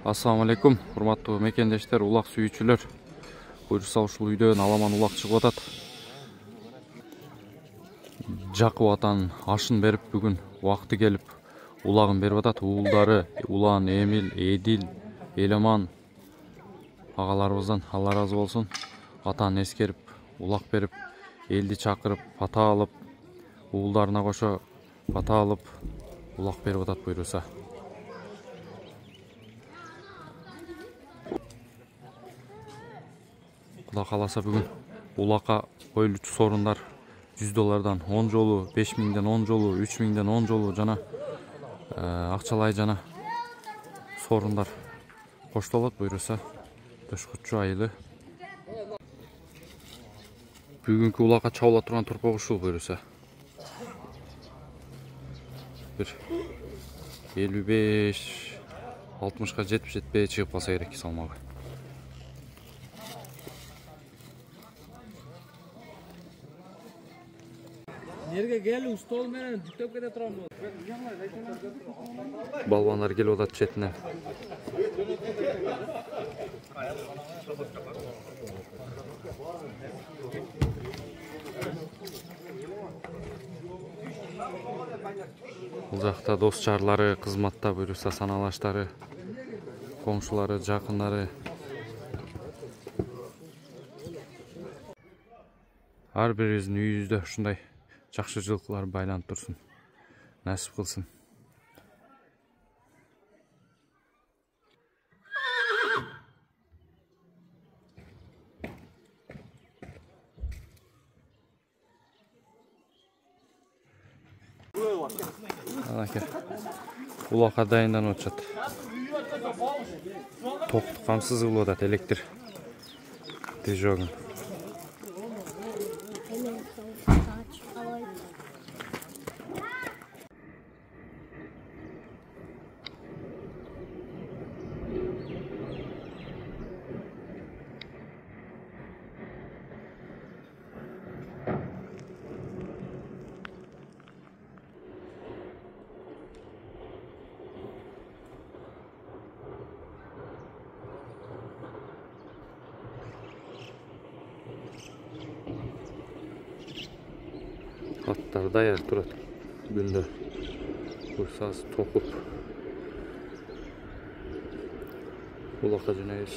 Assalamu alaikum, урматтуу мекендештер, улак сүйүүчүлөр. Буюрса ушул үйдөн аламан улак чыгып атат. Жакып атанын ашын берип бүгүн убакыты келип улагын берип атат. Уулдары Улан, Эмил, Эдил, Элеман агаларыбыздан Алла разы болсун. Атаны эскерип, улак берип, элди чакырып, бата алып, уулдарына кошо бата алып, улак берип атат буюрса. Кудай кааласа бүгүн улакка коюлуучу сорундар $100 10 жолу, 5000ден 10 жолу, 3000ден 10 жолу жана акчалай жана сорундар коштолот буюрса. Төшкүчү айылы. Бүгүнкү улакка чабыла турган турпок ушул буюрса. Бир 55-60га жетпей чыгып калса керек салмагы. Yerге келип стол менен жүктөп кете турам. Балбандар келип атат четинен. Бул жакта дос жарлары, кызматта буюрса саналаштары, коңшулары, жакындары. Ар бирибиздин үйүбүздө ушундай жакшы жылкылар байланып турсун. Насип кылсын. Улакка дайынданып атышат. Токтук камсыз кылып атат электр движогун. Аттар даяр турат. Күндө курсаз токуп улакка жөнөйбүз.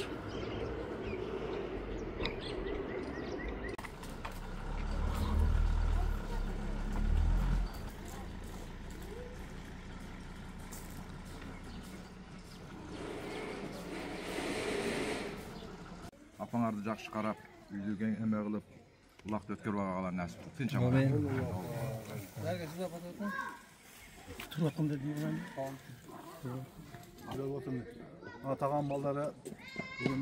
Апаңарды жакшы карап, үйдөгө эме кылып, улакты өткөрүп алганlar насип кылсын иншалла. Таган балдары бүгүн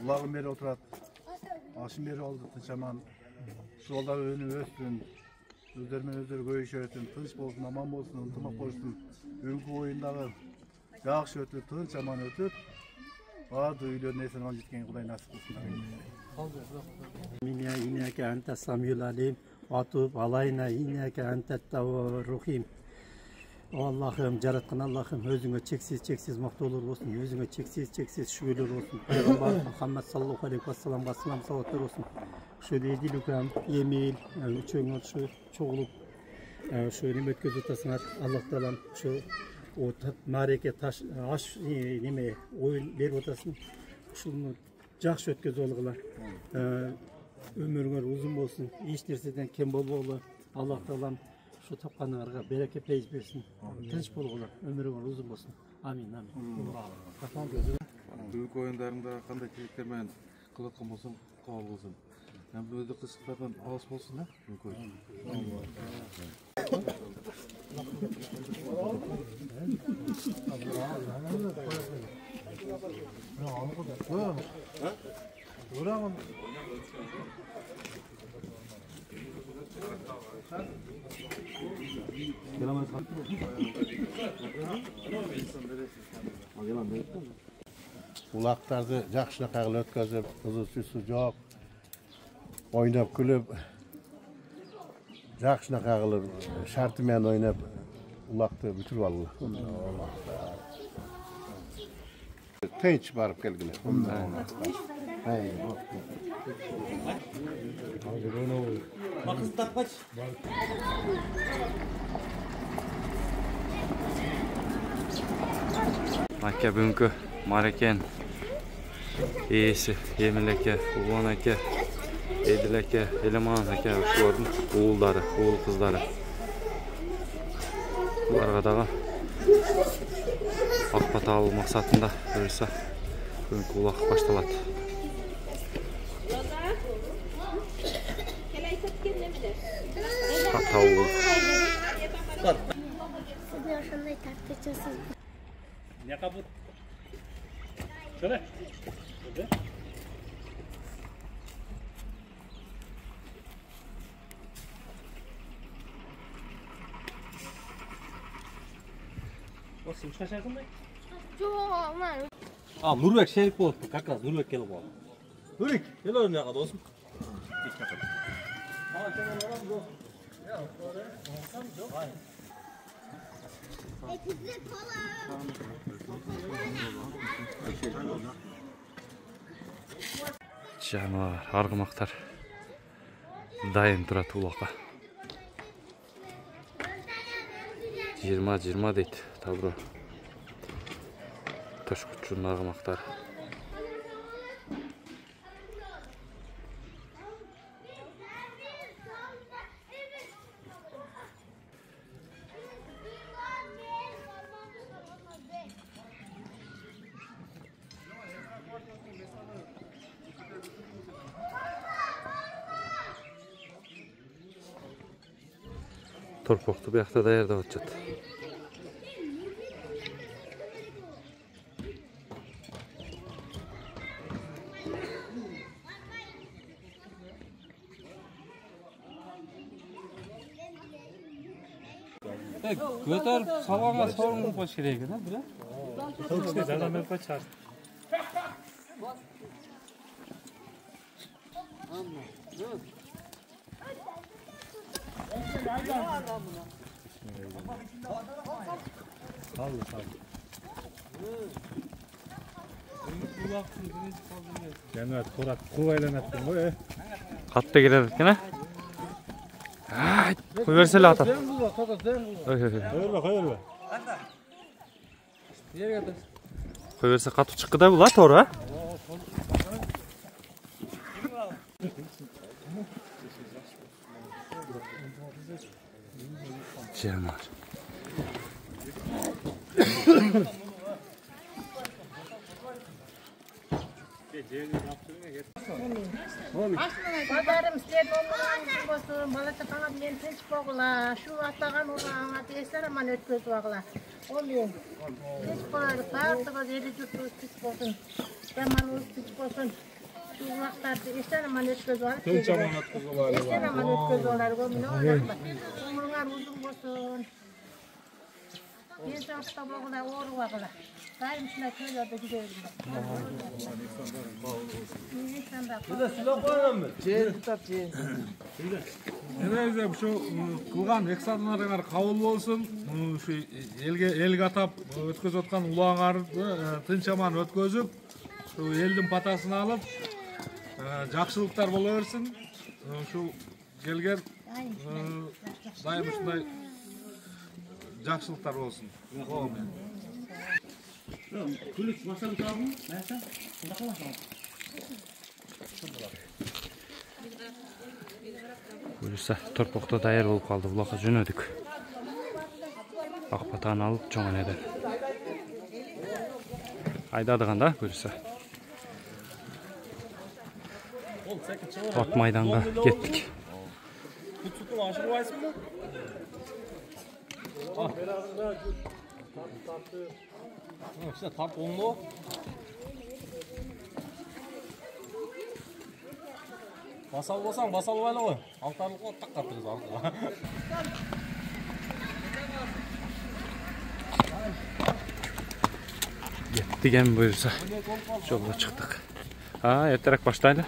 улагын берип отурат. Ашын берип алды тынчаман. Ушул балдар өнүп өссүн. Өздөрү менен өздөрү көйүшөтүн, тынч болсун, аман болсун, ынтымак болсун. Бүгүнкү оюндагы жакшы өтүп, тынчаман өтүп, баардык үйлөрүнө эсен аман жеткенге Кудай насип кылсын. Minna innaka antas samiul alim wa tub alayna innaka antat tawwabur rahim. Allah'ım jaratkan Allah'ım özüne çeksiz maktulur olsun, özüne çeksiz şükürler olsun. Peygamber Muhammed sallallahu aleyhi ve sellem basılam salatlar olsun. Şöyle edilükam, Emil, üçüngün şu çoğulup, şu nimet göz otasına Allah talam şu o mareke taş aş nime oyun bir otasın. Şunu жақсы өткөз олғылар. Өміріңер ұзын болсын, ештерседен кем болбоғылар. Аллах Таалам шу тапқаныңарға береке пейіз берсін. Тыныш болғылар, өміріңер ұзын болсын. Амин, амин. Бүгүнкү оюндарыңда кандай тилектер менен кылып аткан болсоң, кабыл кылсын. Өзү кызыктардан алыс болсун, бүгүнкү оюн. Улактарды жакшыраак өткөзүп, ызы сүйсү жок, ойноп күлүп, жакшыраак кылып, шарты менен ойноп улакты бүтүрүп алгыла. Tinch barıp gelgile. Aka бүгінгі Марекен иесі Еміл әке, Ұлан әке, Еділ әке, Елеман әке ұшылардың ұлдары, ұл қыздары. Бұларға дағы ақпат алу мақсатында бұйырса бүгінгі ұлақ башталады. Тау бұл. Sizler şunday tartışıyorsunuz. Ne kaput? Şöyle. Şöyle. Olsun çıkacaksın mı? Yok, Aa, Nurbek Şerif bu. Kakaz Nurbek gelip o. Nurbek, gel oğlum ya dostum. Жануар, арғымақтар дайын тұрады ұлаққа. 20 дейді табро. Төшкүтшінің арғымақтар. Torpoqtu bu yaxta dayardab atacaq. Götürüp salonga sorun qo'yish kerak edi, bular. To'kishda jadal berib qo'yishar. Cemil Torat kuvaylanatdın bu. Қатты келеді екен, а? Қой берселі ата. Қой берсе қатып шыққы да бұл, а, торы, а? Жемар. Badarım sizler olmalarınızın olsun, balata falan bilen tinç boğula, şu atlagan olağına tesler aman ötközü bağla. Oluyor. Tinç boğları, bağırtıgız, eli tuttuğuz tinç olsun, zamanımız tinç olsun. Şu vaxtlarda esler aman ötközü var. Tinç aman ötközü var. Esler aman ötközü var, gömüne olakla. Umurlar uzun olsun. Bir tarafta boğula, oğru bağla. Daim şuna köylerde gidelim bak. Ene'de şu kılgan eksadınlar kabul olsun. Şu elge atap ötközüp atkan ulağanарды tınçaman ötközüp şu eldin patasını alıp жақсылықтар бола берсін. Şu gelgen daim şunday жақсылықтар olsun. Kulüç masalı kaldı mı? Nereden? Bunda kalasın. Бұйырса торпоқта даяр болып қалды, бұлаққа жөнедік. Ақпатаны алып жоңан еді. Айдадығанда бұйырса. От майданға кеттік. Kutsutun aşırı vayız mı? İşte tap onlu. Basal basal basal var o. Altarlık o tak katırız altığa. Деген бұйырса жолға шықтық. Ертерек баштайлы.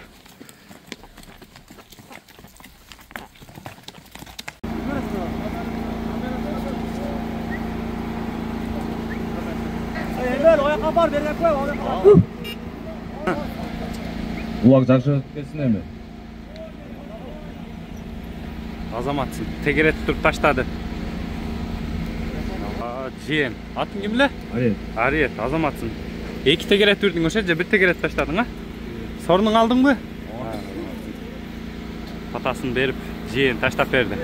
Emel oya Улак жакшы кетсин эми. Азаматсың. Тегеретип туруп таштады. Жиен. Атың ким эле? Арет. Арет, азаматсың. Эки тегерет үрдүң ошо же бир тегерет таштадың, а? Сорунуң алдыңбы? Патасын берип, жиен таштап берди.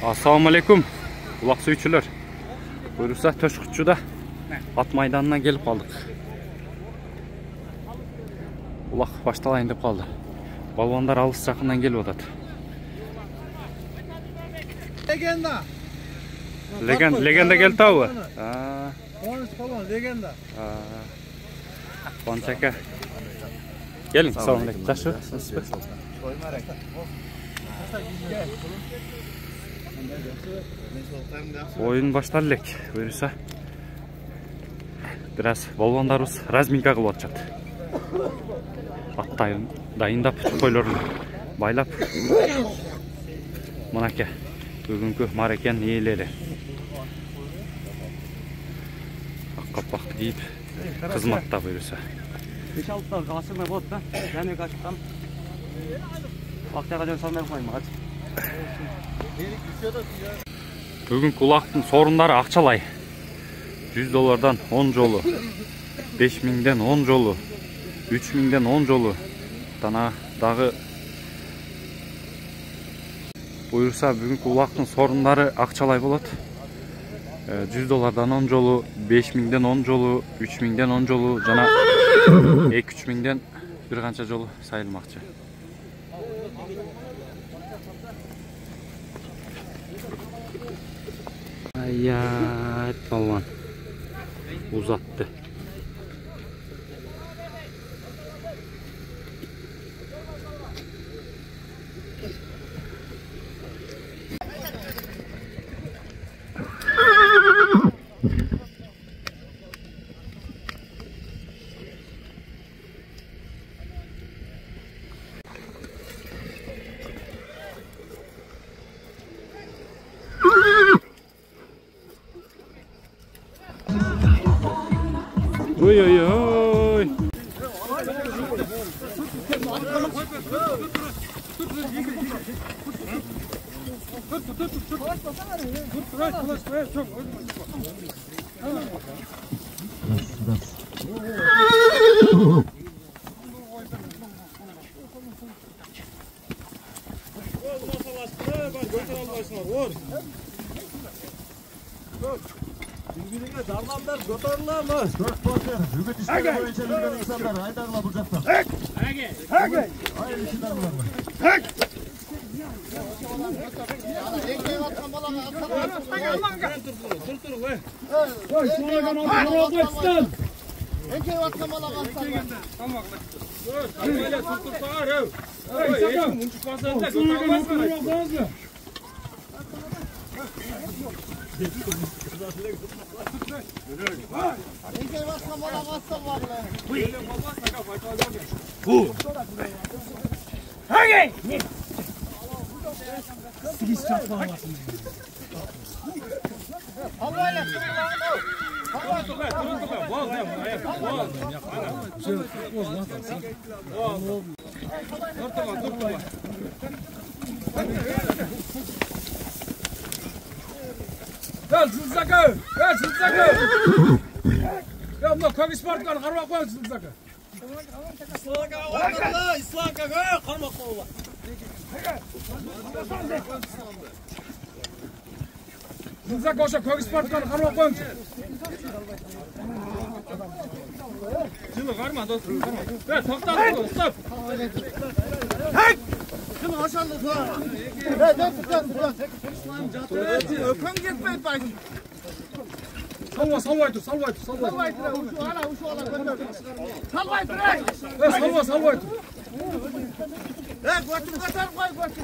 Ассаламу алейкум. Улак сүйчүлөр. Буйруса Төшкүччүдө ат майданына келип калдык. Улак башталайын деп калды. Балбандар алыс жакындан келип атат. Легенда келди табы? Легенда. Кончака. Келиң, салам алейкум. Жакшы. Oyun başlar elek. Buyursa. Biraz balvandarыбыз разминка кылып атышат. Аттайын дайындап, койлорун байлап. Мынаке бүгүнкү марекен ээлери. Ак капакты кийип, кызматта буйруса. 5-6 кашыгына болот да. Және кашыктан. Акчага жөн салмай коймак. Бүгүнкү улактын сорундары акчалай. $100 10 жолу, 5000 10 жолу, 3000 10 жолу. Дана дагы буйруса бүгүнкү улактын сорундары акчалай болот. $100 10 жолу, 5000 10 жолу, 3000 10 жолу жана 2-3000 бир канча жолу сайылмакчы. Ayyat balvan uzattı. Oy oy oy. Birbirine darlamlar götürürler mi? Hükümet işleri boyunca bilgen insanlar haydağla bucakta. Hayır işler var mı? Gel Zılzakı! Gel Zılzakı! Ya bunlar kök ispartlar karmak koyun Zılzakı! İslamka karmak koyun! Zılzakı hoşa kök ispartlar karmak koyun! Şimdi karma dostum karma! Ver toktan dur stop! Hey! Şimdi hoşandı sonra! Hey dur tutan! Öpen gitmeyin bak! Salva salvaydır salvaydır salvaydır! Salvaydır hey! Salva salvaydır! Hey götür götür koy götür!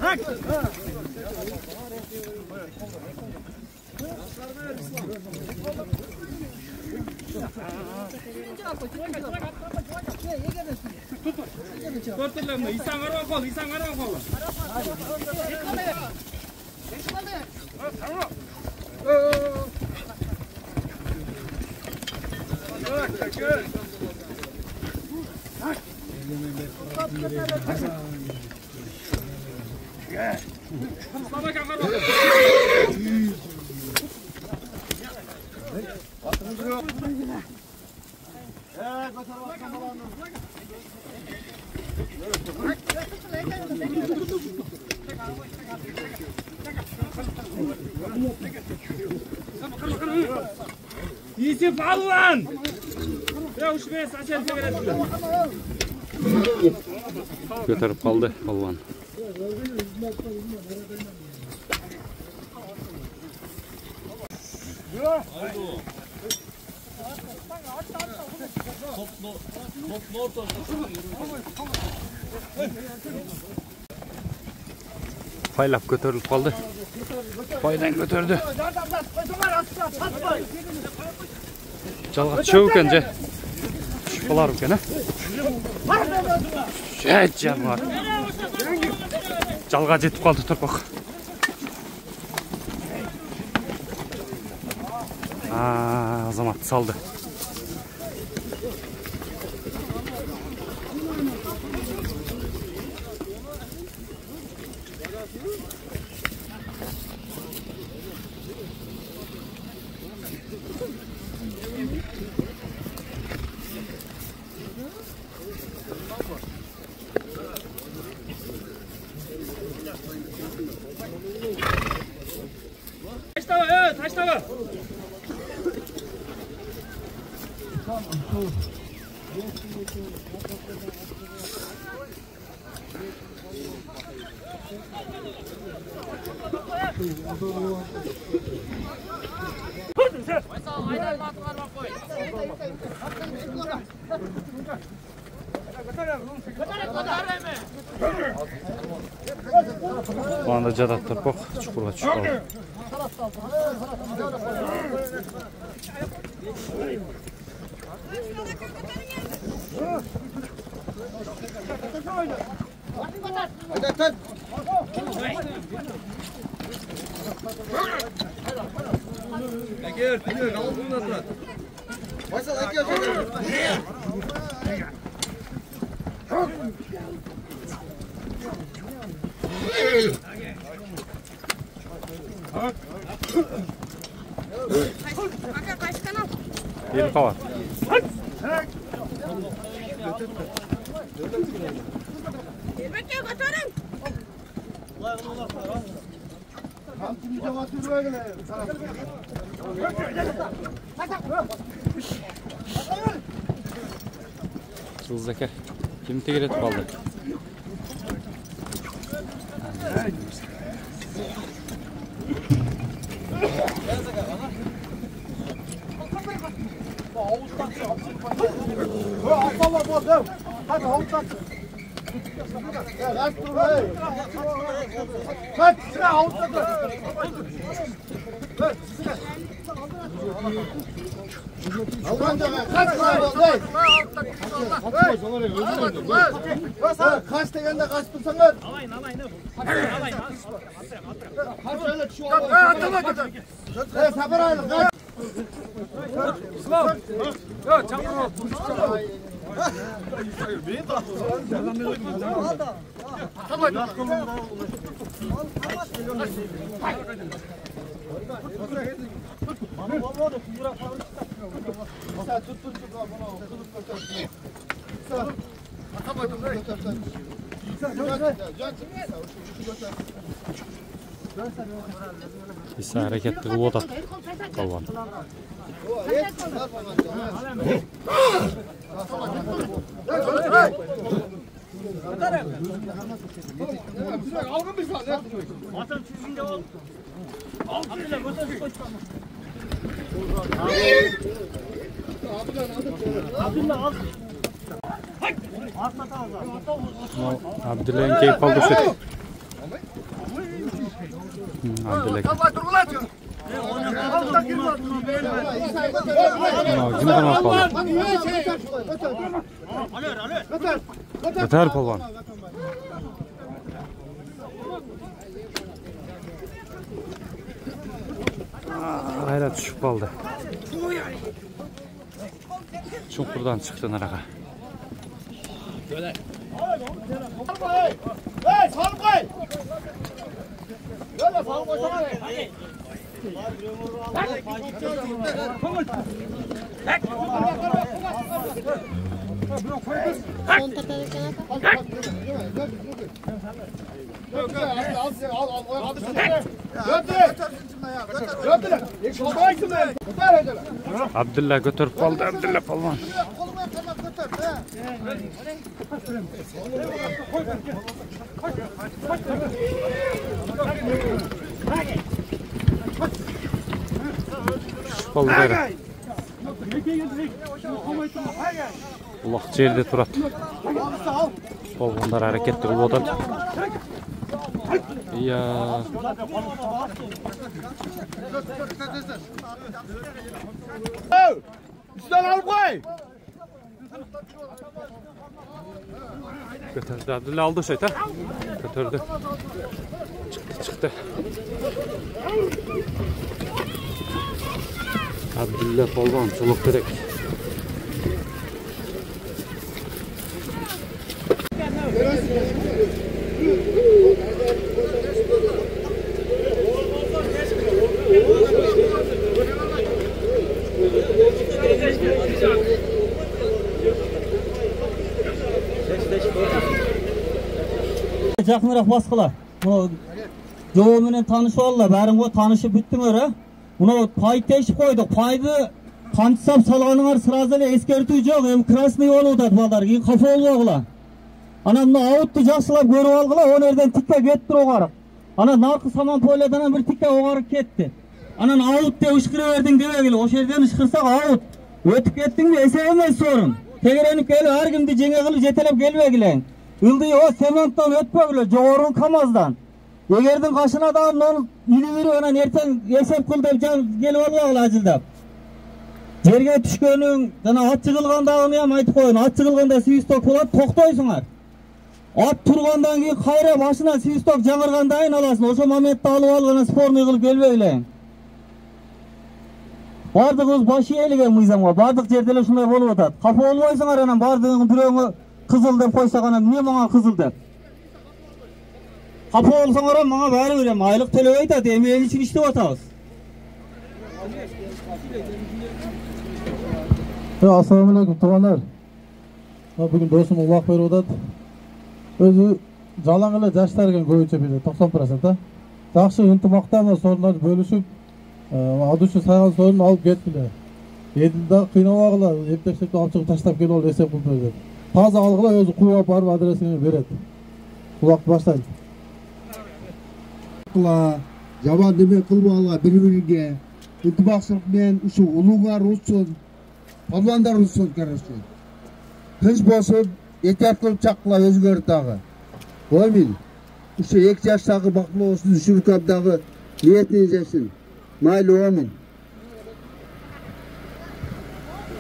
Hey! Götürlerini İhsan araba kol İhsan araba kol! Yusuf Alvan! Ya ushmay sachal beradi. Ko'tarib qoldi polvon. Paylab ko'tarilib qoldi. Paydan ko'tardi. Жалға түшеу екен же. Түшіп қалар екен, а? Жет жануар. Жалға жетіп қалды тұрпақ. Азамат салды. Taştava. Bu anda Cadat Tırpak çukurga düşüp kaldı. Yeni kavar. Çılzaka. Kim tegret kaldı? Kaç degende kaç dursanlar. Alayın. Kaç öyle şu an. Sabır aylık. İslam. Ya çamur. İsa hareketli kılıp otat. Kalvan. Abdüllay'ın keyif aldı şu. Abdüllay. Kim kanal kaldı? Yeter polvan. Hayrat düşüp kaldı. Çukurdan çıktı naraga. Son tartadaki Abdullah götürüp kaldı. Abdullah palvan. Şıpalı gayrı. Ulaq jerde turat. Palvanlar hareketli kılıp otat. Ya. Üstten alıp koy. Götürdü. Abdullah aldı şeytan. Götürdü. Çıktı. Abdullah palvan çoluk terek. Жақынырақ басқыла. Мынау жауыменен танышып алла. Бәрің ғой танышып бүттіңер, а? Мынау пай тешіп қойдық. Пайды қамтысап салғаныңар сразу эле ескертүү жоқ. Эми красный болуп атат балдар. Кийин кафа болбогула. Ана мына аутты жакшылап көрүп алгыла. О жерден тикке кетти огарып. Ана наркы саман полядан бир тикке огарып кетти. Анан аут деп ышкыра бердиң дебегиле. Ошол жерден ышкырсак аут. Өтүп кеттиңби эсеп эмес сорун. Тегеренип келип ар кимди жеңе кылып жетелеп келбегилең. Ылдый о цементтан өтпөгүлө, жогорун камаздан. Эгердин кашына да муну илибири анан эртең эсеп кыл деп келип албагыла ажылдап. Жерге түшкөнүң, жана ат жыгылгандагыны ham айтып коеюн. Ат жыгылганда свисток болот, токтойсуңар. Ат тургандан кийин кайра башына свисток жаңыргандайын аласың. Ошо моментте алып алып анан спорный кылып келбегилең. Бардыгыбыз баш ийелиген мыйзамга, бардык жерде эле ушундай болуп атат. Капа болбойсуңар анан бардыгың бирөөңө кызыл деп койсок анан эмне мага кызыл деп. Капа болсоңор ham мага баары бир айлык төлөбөй атат, эми эл үчүн иштеп атабыз. Assalamu alaikum tuğanlar. Bugün dostum ulaq berip atat. Özü жалаң эле жаштар экен көбүнчө бир 90%. Жакшы ынтымактан сорундарды бөлүшүп, адуучу сайган сорун алып кеткиле. Эдилда кыйнабагыла, эптештекти алып чыгып таштап келип алып эсеп кылып берди. Таза алгыла, өзү кууп барып адресине берет. Улакты баштайлы. Жаман неме кылбагыла бири-бириге ынтымакчылык менен ушу улууңар урушсун, палвандар урушсун керешкен. Тынч болсун, этият кылып чаккыла өзгөрү дагы. Оймин. Ушу 2 жаштагы бакылоосун düşүрүп ниетин жешин. Майлы оймин.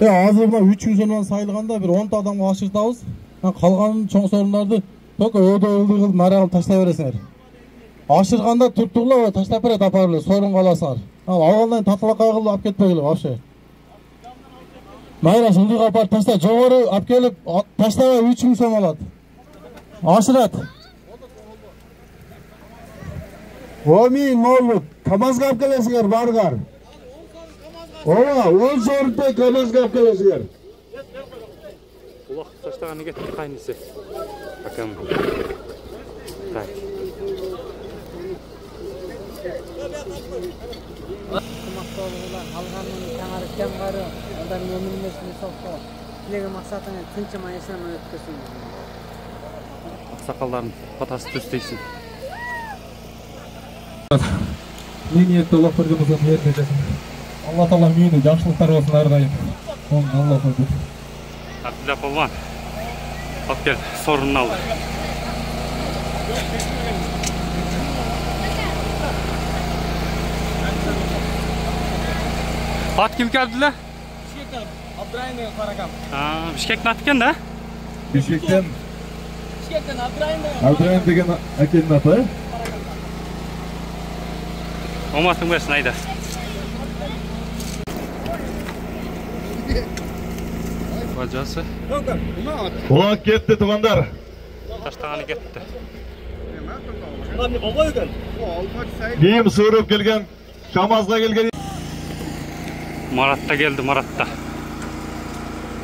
Азыр мына 300 сомдон сайылганда бир 10 адамга ашыртабыз. Калган чоң сорундарды только өдө кылып марагыл таштай бересиңер. Ашырганда туттугула таштап берет апарып эле сорун каласыңар. Алгандан татылакка кылып алып кетпегиле вообще. Майра жылдыга апарып ташта, жогору алып келип таштабай 3000 сом алат. Ашырат. Оймин моллук, камазга алып келесиңер баргар. Ооба, 10 сорундай камазга алып келесиңер. Улaq таштаганы кетти кайнысы. Акам. Так. Алганын таңары жамгары, андан өмүрүнүн сокко. Тилеген максатыңа тынчымай эсен өткөсүң. Аксакалдардын батасын төстөйсүң. Не ниетте улак бергенбизден ниет этесиң. Алла таала мени жакшылыктар болсун ар дайым. Оң Алла койду. Абдулла полван. Алып кел, сорунун алды. Ат кимге Абдулла? Бишкектен Абдурайым деген каракам. Бишкектен аты экен да? Бишкектен Абдурайым деген акенин аты. Оматың берсин айда. бажасы. Улак кетті туғандар. Таштағаны кетті. Киім суырып келген, Камазға келген. Маратта келді, Маратта.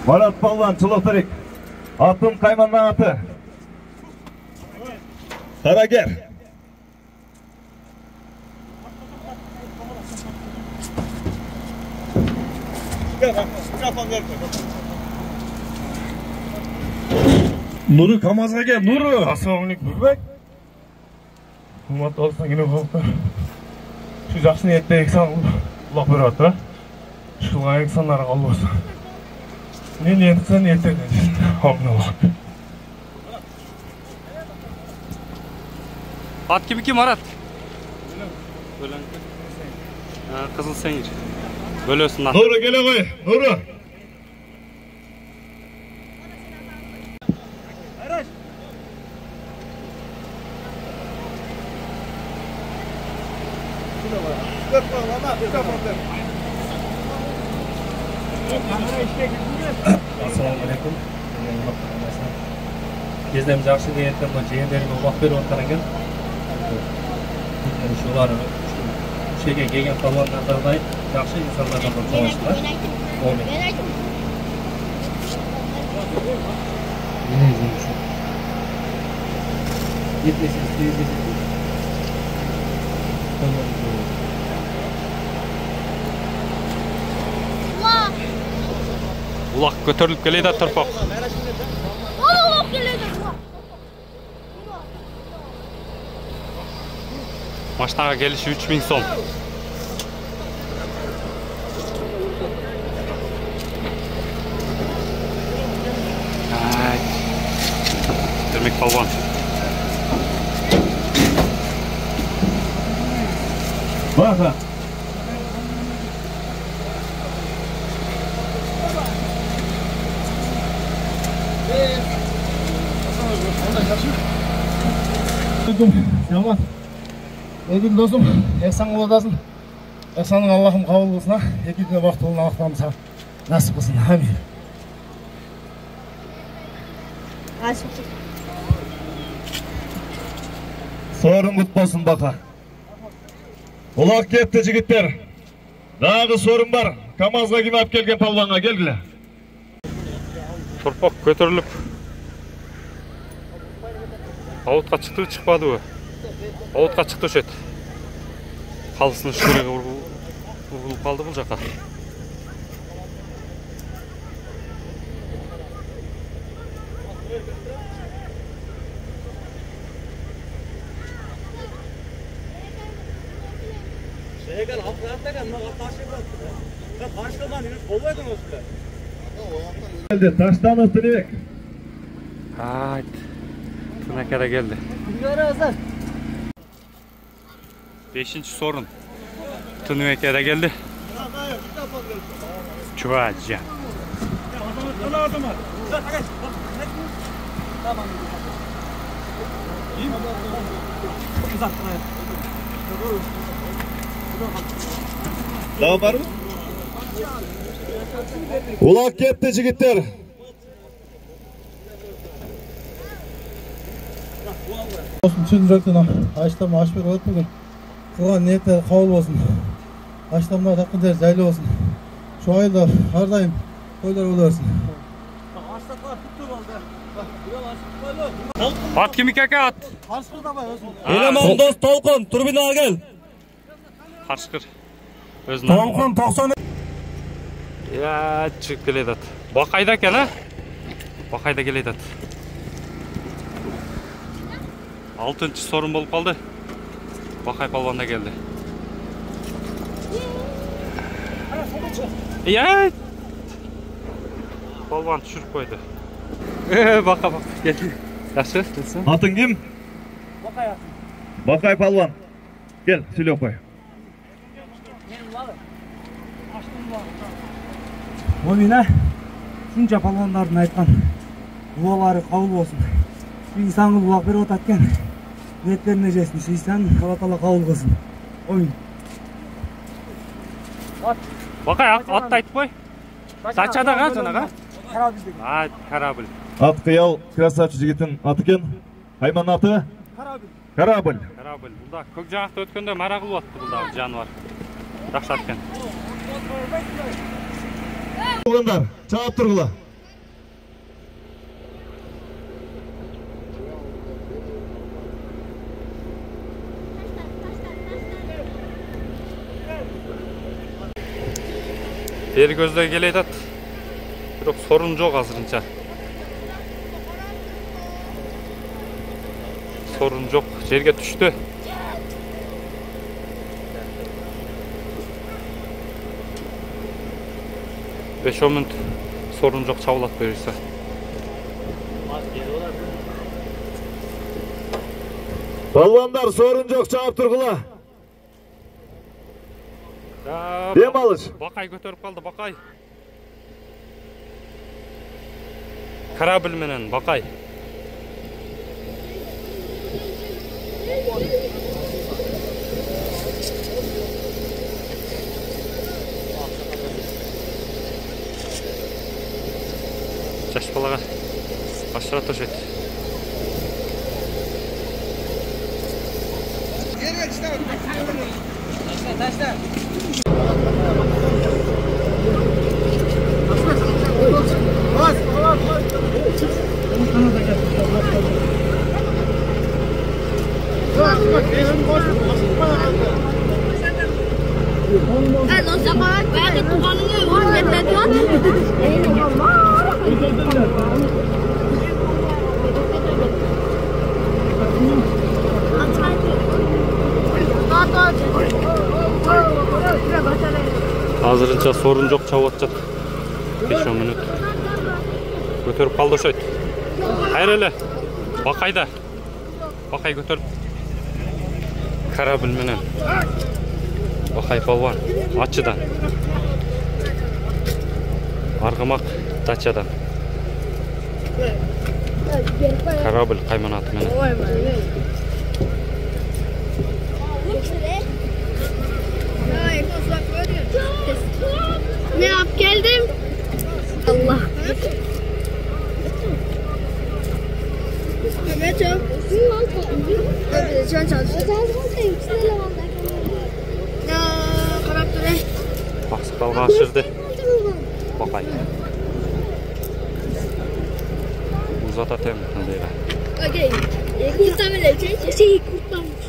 Марат Палван, Чулықтарик. Атын Қайманның аты. Қарагер. Нұры Камазға кел, Нұры. Ассалаумалейкум, Нұрбек. Қымбатты достар, келе қоқтар. Шу жақсы ниетте ексан ұлақ беріп атыр. Шылға ексанлары қалды болсын. Мен ентісен ертең дейін. Амына ұлақ. Ат кімікі Марат? Қызыл сәңір. Бөлесін ат. Нұры келе қой, Нұры. Ассалаумалейкум. Кездем жақсы ниеттен жеңдерге ұлақ беріп отқан екен. Шулар шеге келген палуандардай жақсы инсандардан тоғысылар. Улақ көтеріліп келеді тұрпақ. Машинаға келіші 3000 сом. Дермек Палван. Баха. Жаман. Егін досым, Эксан қоладасын. Эксанның Аллахым қабыл қылсына, екеуіне бақыт болын ақтамыз насып қылсын. Амин. Сорын құт болсын Бақа. Улақ кетті жігіттер. Дағы сорын бар. Камазға кем ап келген палуанға келгілі. Тұрпақ көтеріліп. Ауытқа шықты, шықпады ө. Ауытқа шықты өшет. Қалысының шүреге ұрғылып қалды бұл жаққа. Geldi, taştan Tınıbek. Hayt. Tınakara geldi. 5. sorun. Tınıbek'e geldi. Çuvaca. Daha var mı? Ulak gitti jigitler. Dostum түсіндіректен аштама аш беріп отыр бүгін. Қылған ниеттері қабыл болсын. Аштамға таққандары жайлы болсын. Şu ayda ардайым тойлар бола берсін. At kimi keke at? Қаршықыр да бай өзің. Eleman dost Толқын, турбинаға кел. Қаршықыр. Толқын 90. Ya çık geledi at. Bakayda ken ha? Bakayda geledi at. 6. sorun bolup kaldı. Bakay palvan da geldi. Ya. Palvan düşürüp koydu. Baka bak geldi. Yaxşı, gelsin. Atın kim? Bakay atın. Bakay palvan. Gel, söyle koy. Oyuna şunca palvonların aytқан дуалары қабыл болсын. İnsanı бұлақ беріп отаткен ниеттеріне жетсін. İnsan Алла Тағала қабыл қылсын. Oyun. Bakay at da айтып қой. Сачада ға жанаға. Карабыл деген. Карабыл. Ат қиял красавчы жігіттің аты екен. Қайман аты? Карабыл. Карабыл. Карабыл. Бұлда көк жағақты өткенде мара қылып атты бұлдағы жануар. Жақсы аткен. Оғандар, чағып тұрғыла. Бері көзді келеді. Бірақ sorun жоқ азырынша. Sorun жоқ, жерге түшті. Beş-on minut sorun жоқ, çavlat verirse. Balvanlar sorun жоқ, çağып тұрғыla. Dem alış. Bakay götürüp kaldı, Bakay. Karabıl menen, Bakay. Жаш балаға ашыра тош ет. Азырынча sorun жоқ, чабып атат. 5-10 минут. Көтеріп қалды шойт. Қайрелі. Бақайда. Бақай көтеріп. Карабыл менен. Бақай палван. Атчыдан. Арғымақ дачадан. Карабыл қайманаты менен. Ne yap geldim? Allah. Mehmet yok. Evet, şu an çalışıyor. Ya, karaktere. Ақсақалға ашырды. Бақай. Uzat atayım қандайға. Okey. Kurtarmayla şey kurtarmış.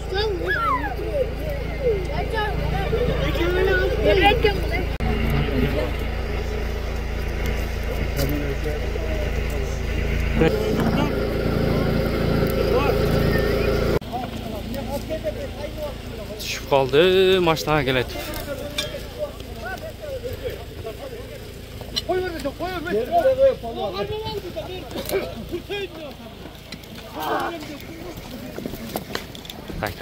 Düşüp kaldı, maçtan geledi. Kay.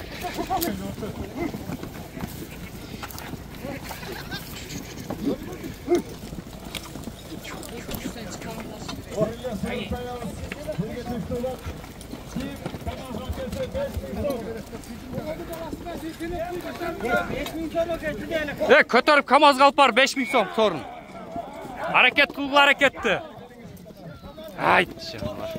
Көтеріп КамАЗ қалпар 5000 сом sorun. Hareket kılgı hareketti. Haydi canlar.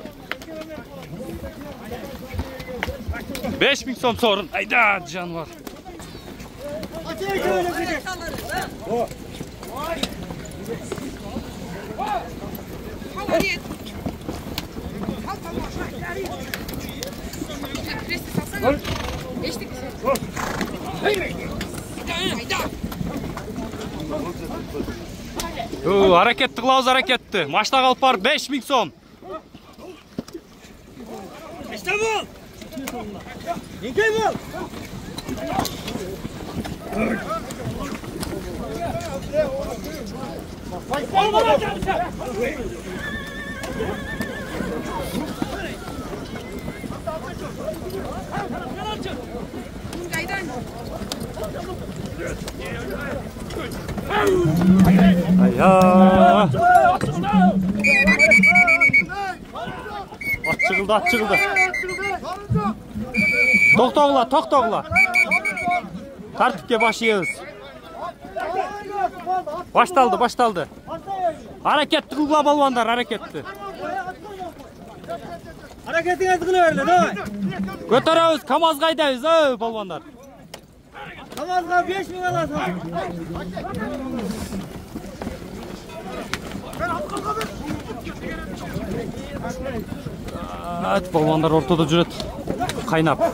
5000 som sorun. Hayda canlar. Hareketli kılavuz hareketli. Maçta kalpar 5000 som. İşte bu. İnkey bu. Ayya. At çıkıldı. Toktogla. Tartipke başlayız. Baştaldı. Hareketli kılgıla balvanlar, hareketli. Hareketiniz kılıverler, davay. Götürüyoruz, kamaz kaydayız, balvanlar. Kamazga 5000 alasın. Evet, balvanlar ortada cüret. Kaynap.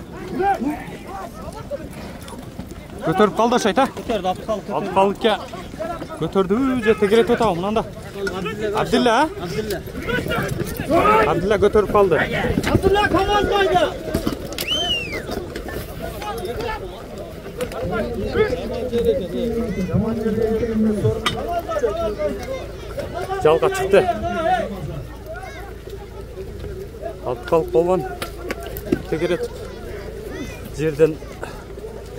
Götürüp kaldı şeyta. Götürdü, Altıp kaldık ya. Götürdü, tekeret ötağım bundan da. Abdullah ha? Abdullah götürüp kaldı. Abdullah kamazgaydı. Jalga çıktı. Altı kalıp balvan tekeret жерден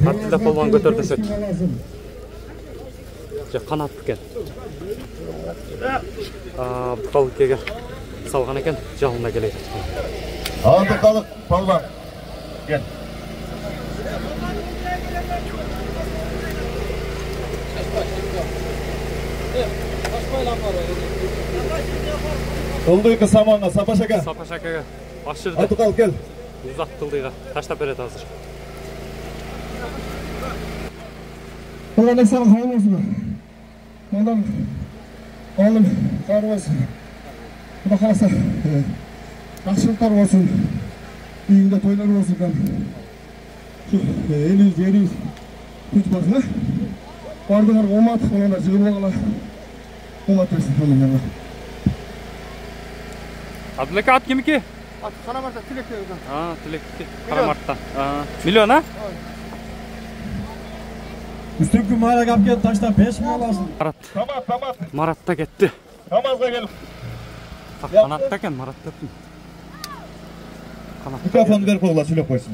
Abdullah balvan götürdü söt. Kanat eкен. Bu kalıp kege salған eкен, жалына келеді. Aldı kalıp balvan. Gel. Kıldıydı samanla, Sapaşaka. Sapaşakaga aşırdı. Aldı kalıp gel. Uzak kıldıyga taşlap beredi hazır. Ulan sen hayırlı olsun. Ondan oğlum var olsun. Bu da kalsa akşamlar olsun. Düğünde toylar olsun kan. Şu eliniz yeriniz tutmasın ha. Vardılar olmadı falan da zıgır bağla. Olmadı versin onun yanına. Abdullah at kimi ki? At Karamart'ta Tilek köyünden. Ha, Tilek Karamart'ta. Milyon ha? Üstünkü mağara kapken taştan 5 mi alasın? Marat. Tamam. Marat'ta gitti. Namazda gel. Kanat'ta eken Marat'ta. Mikrofonu ver kolla, şöyle koysun.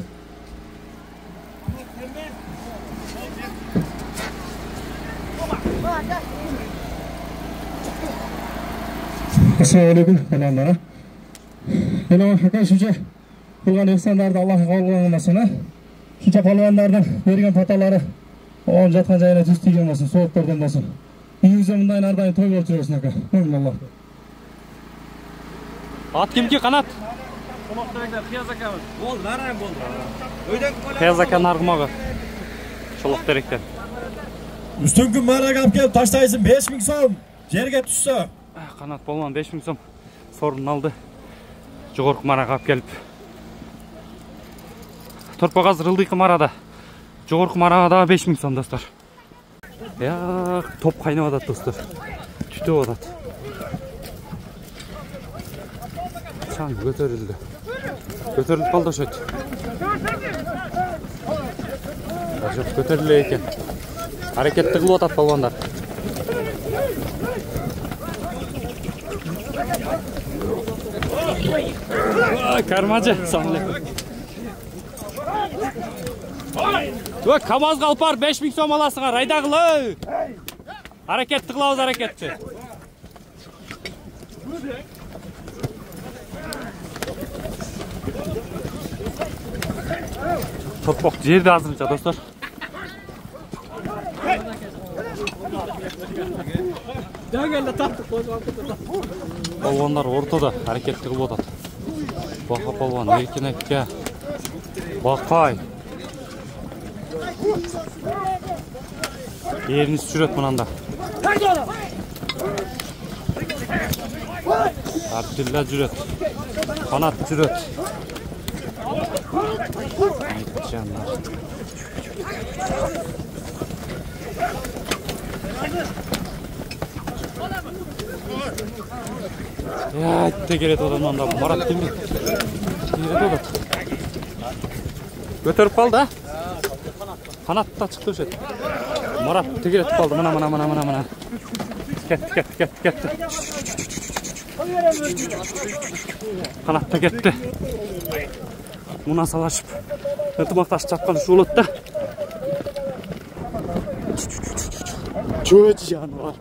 Assalamualaikum kalanlara. Helal arkadaşlar. Kılgan ihsanlardı Allah'a kabul kılmasın. Şunca palvanlardan vergen patalары oğun жатқан жайына түз тиген болсын, соғыптардан болсын. Үйіңізде мындай ардайым той болып жүресін ака. Мөңін Аллах. At kim ki kanat? Болды, нарайым болды. Қиязака нарғымағы. Çoluk Terek'ten. Üstünkü mağara kapken taştaysın 5000 so'm. Жерге düşse. Kanat bolman 5000 so'm. Sorun aldı. Жогорку mara kap gelip. Torpak hazır ılдыйкы marada. Жогорку marada 5000 so'm dostlar. Ya top kaynap atat dostlar. Tütüp atat. Çan götürüldü. Götürülüp kaldı şöyle. Acaba götürülü eken. Hareketli kılıp atat balvanlar. Karmacı. Kamaz kalpar 5000 so'm alasıға райда кылы. Hareketli kılavuz hareketli. Torpak жерде азырынча достар. Balvanlar ortada hareketli kılıp atat. Baqa balvan erkenekке. Baqay. Yeriniz sürüt mınanda. Abdullah cüret. Kanat cüret. Canlar. Ya tekeret odamdan da Marat değil mi? Tekeret odat. Götürüp kaldı ha? Kanat da çıktı şey. Marat tekeret kaldı. Mana. Gitti. Kanat da gitti. Munasalaşıp ıntımaqtaşıp çapqan şu oldu da. Çok canı var.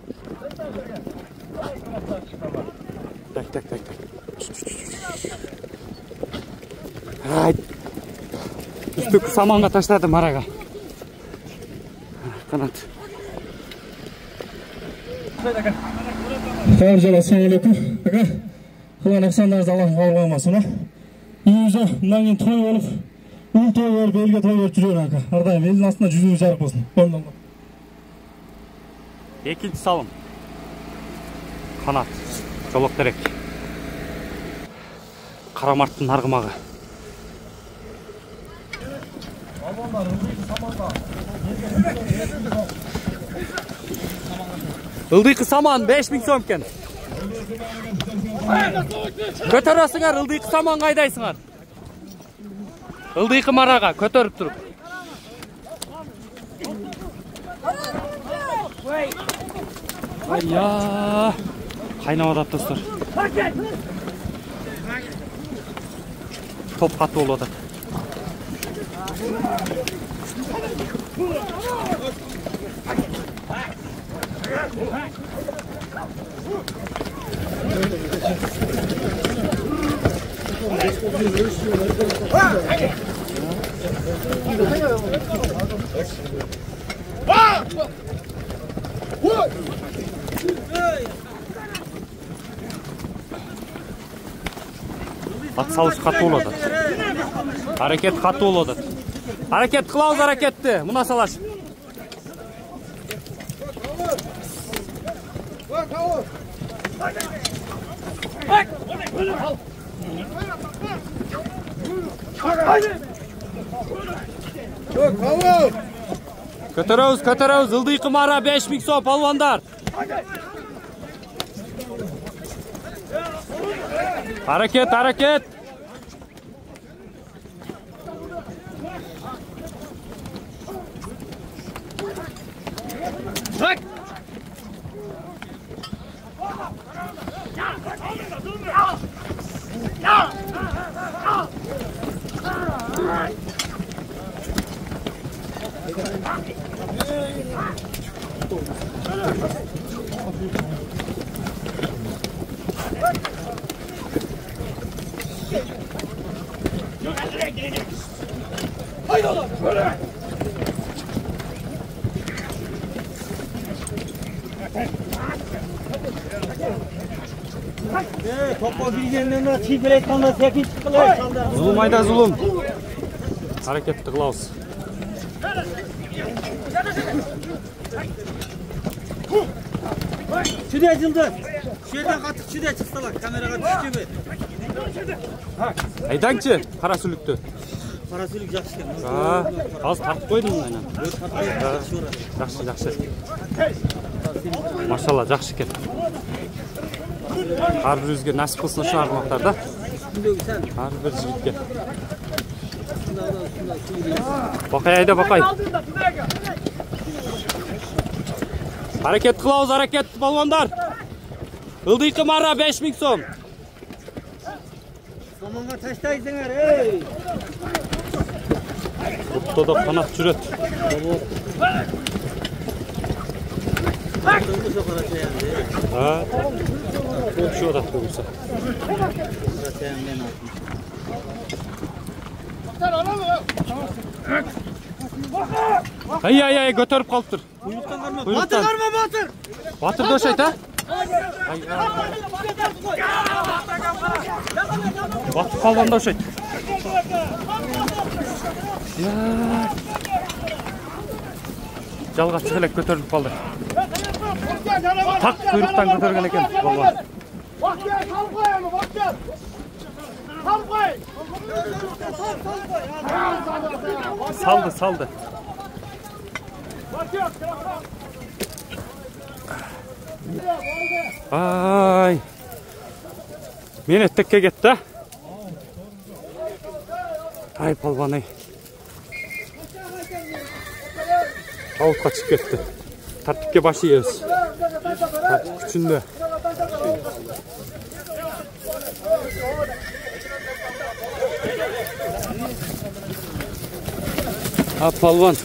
Tak. Hayt. Üstü samanға taşladı maraga. Kanat. Kavurcalar, assalamualaikum. Aka, Xudoning ehsonlaringizni Alloh qabul qilmasin. Uyimizda bundan keyin to'y bo'lib, ul to'y bo'lib, elga to'y bo'lib yuraver aka. Har doim elning ostida жүзү жарык bo'lsin. Екінші салым. Қанат, жолық терек. Қарамарттың арғымағы. Ылдиқы саман 5000 сом екен. Көтересіңер, ылдиқы саман қайдайсыңар? Ылдиқы мараға көтеріп тұрып. Айя, қайнап адап достар. Топ қатты ол адап. Ат салыш қатты болады. Hareket қатты болады. Hareket қылауыз harекетті. Мұна салаш. Көтереуіз. Ылдиқы мара 5000 сом палвандар. Hareket. Zulum ayda zulum. Hareketli kılavuz. Şuraya açıldı. Şuradan katık şuraya çıksalar. Kameraga düştü mü? Aydankçı, kara sülüktü. Kara sülük жақсы екен. Az tartып қойдың айна. Жақсы. Машалла, жақсы екен. Har bir yüzge nasip kılsın şu armaqlarda. Har bir jigitke. Bakay ayda bakay. Hareket kılavuz, hareket balvandar. Ылдиқы mara 5000 сом. Somonga taştaysınlar ey. Burada da kanat cüret. Ha. Çok şu adat olursa. Ay götürüp kalıptır. Batır karma batır. Batır döşeyt ha? Batır kaldan döşeyt. Жалға çıkılak götürüp kaldı. Tak kuyruktan götürgen eken balvan. Saldı. Ay. Men ettekке ketdi. Ay palvan ay. Avutqa chiqib ketdi. Tartibga başı yeriz. Küçünde. Ha palvan.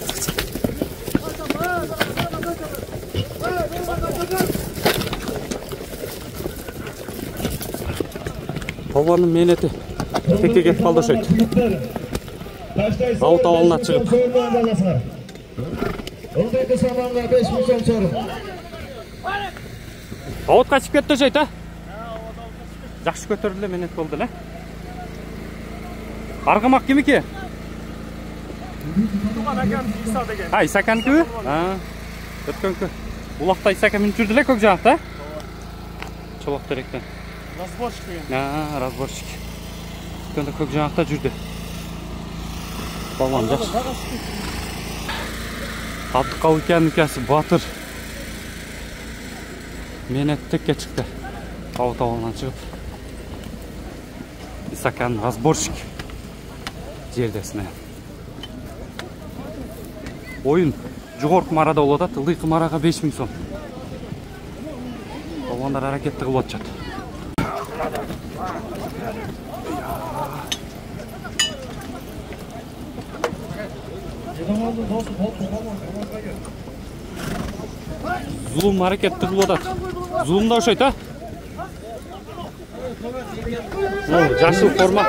Palvanın meneti. Tekke ketip kaldı şöyle. Avut avalına çıkıp. Ауыт қашып кетті жайт, а? Жақсы көтерілі менет болды, лә? Арғымақ кем еке? Исакан көй? Өткен көй. Улақта Исакан мен жүрді лә көк жағықта? Чолақ теректен. Разборщик деген. Разборщик. Өткенде көк жағықта жүрді. Балуан жақсы. Абдықау екенікесі батыр. Менет текке шықты. Ауыт ауылынан шығып. Исакан разборщик. Жердесіне. Ойын жоғырқы марада олады, тылдықы мараға 5000 сом. Балуандар әрекетті қылып жатады. Зұлым әрекетті қылып жатады. Зұлымда ұшайды, а? Жасыл форма.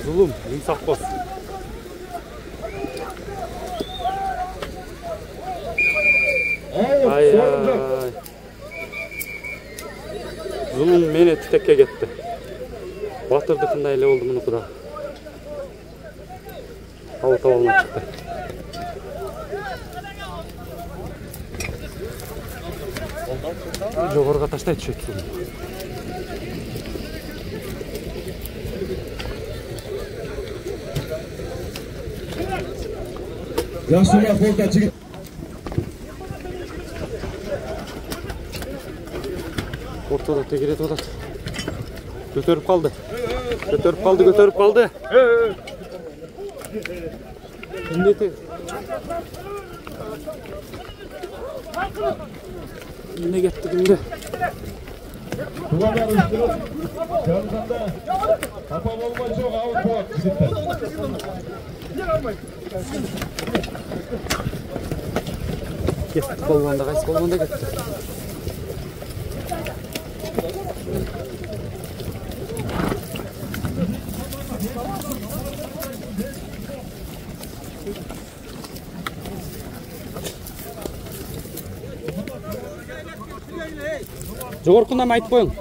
Зұлым, инсақ бос. Зұлым мені тітекке кетті. Батырдықында әлі олды мұны құда. Ауыт ауылына шықты. Жоғырға таштай түшет зұлым. Yaşlılar kolda çıkıp. Ortada tekiret odat. Götürüp kaldı. Götürüp kaldı. Şimdi yine gitti şimdi. Kulağlar üstüne. Yanında kapam olma çok ağır kulak. Gitti balvanda, qaysi balvanda gitti. Жоғырқындан айтып қойың.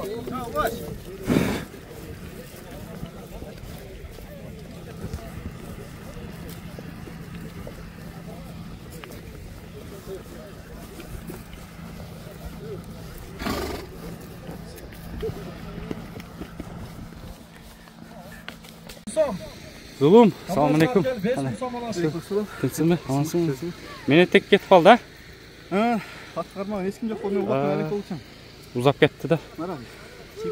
Зұлым, салам алейкум. Тінсің бе? Амансың бе? Мені тек кетіп қалды, а? Хат қармаған ешкім жоқ болмай ұлақпен әлек болучам. Ұзап кетті да.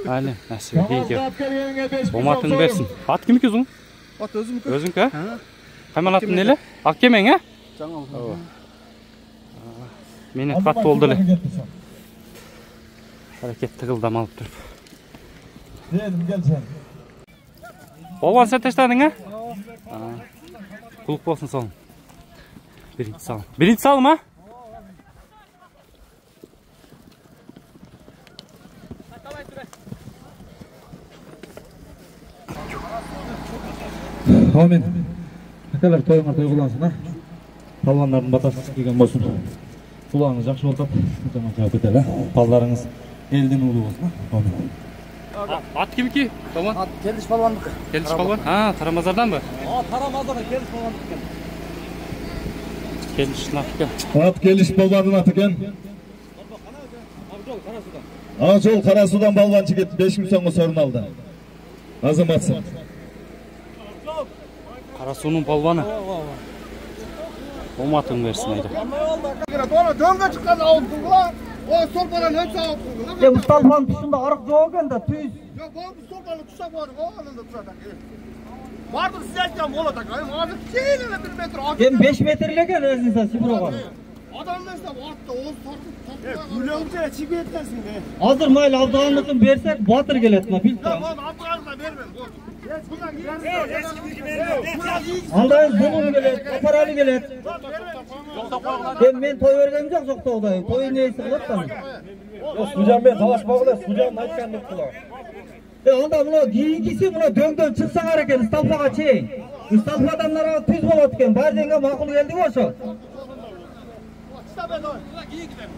Әлі, әсіре кейде. Оматын берсін. Ат кім екен зұлым? Ат өзімкі. Өзіңкі, а? Қайман атын нелі? Ақ кемең, а? Жаңал. Мені қатты болды лі. Әрекетті қылдам алып тұрып. Dedim gel sen. Балуан сен таштадың, а? Құлық болсын салым. Бірінші салым. Бірінші салым, а? Amin. Akalar toyыңа той қылансın, а? Балуандардың батасы келген болсын. Құлағыңыз жақсы болтап, өтемін жауап кетелі, а? Балдарыңыз елден ұлы болсын, а? Amin. Ат кім ке? Балуан? Ат Келдіш балуандық. Келдіш балуан? Тарамазардан ба? Тарамазардан Келдіш балуандық екен. Келдіштің аты екен. Ат Келдіш балуанның аты екен. Ақжол Қарасудан балуан жігіт 5000 сомға сорын алды. Азаматсың. Қарасуның балуаны. Оматын берсін айды. Дөңге шыққан ауыттың бұла. O sorbadan hepsi aldı. Ya Mustafa'nın dışında arık yok ende tüz. Ya bu sorbanın tuşak var. O alında tuşak. Vardır size etken olacak. Azıcık şeyle 1 metre. Ben 5 metreleken özünüzden sibura var. Adam mesela attı. O sardı. Gülüyorsa çiğ etmesin be. Hazır mayla aldığınızın versek batır geletme. Bil tamam. Ya ben aldığınızda vermem. Aldayın zulüm gelet, kaparalı gelet. Ben toy vergem yok çok toğdayım. Toyu neyse kılıptan. Sucan ben talaşmağıda Sucan'ın aytkanlık kılar. Onda bunu giyinkisi buna döngdön çıksan hareket İstanbul'a çeyin. İstanbul adamlara tüz bolat eken. Bari denge makul geldi mi o şu?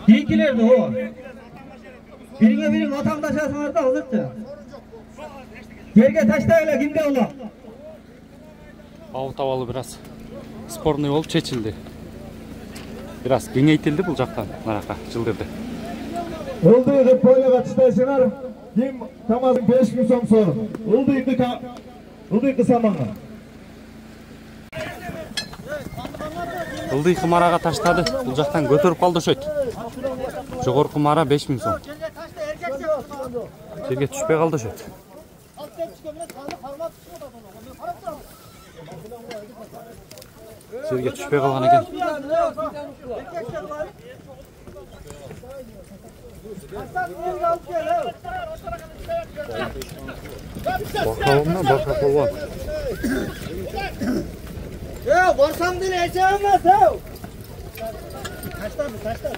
Kiyinkilerdi o. Birine birin vatandaşasınlar da hazırca. Yerge taştayla kimde ola? Avut avalı biraz sporный olup çeçildi. Biraz kengeytildi bu jактан naraka жылдырды. Ылдый деп бойлап атыштайсыңар. Ким Камаздын 5000 сом сорун. Ылдый кысамаңа. Ылдый мaraga таштады. Бул жактан көтөрүп калды ошойт. Жогорку мара 5000 сом. Жерге түшпөй калды ошойт. Жерге түшпөй калган экен. Bakalım baka polvon. Varsam dile eşeğime sev. Taşlar.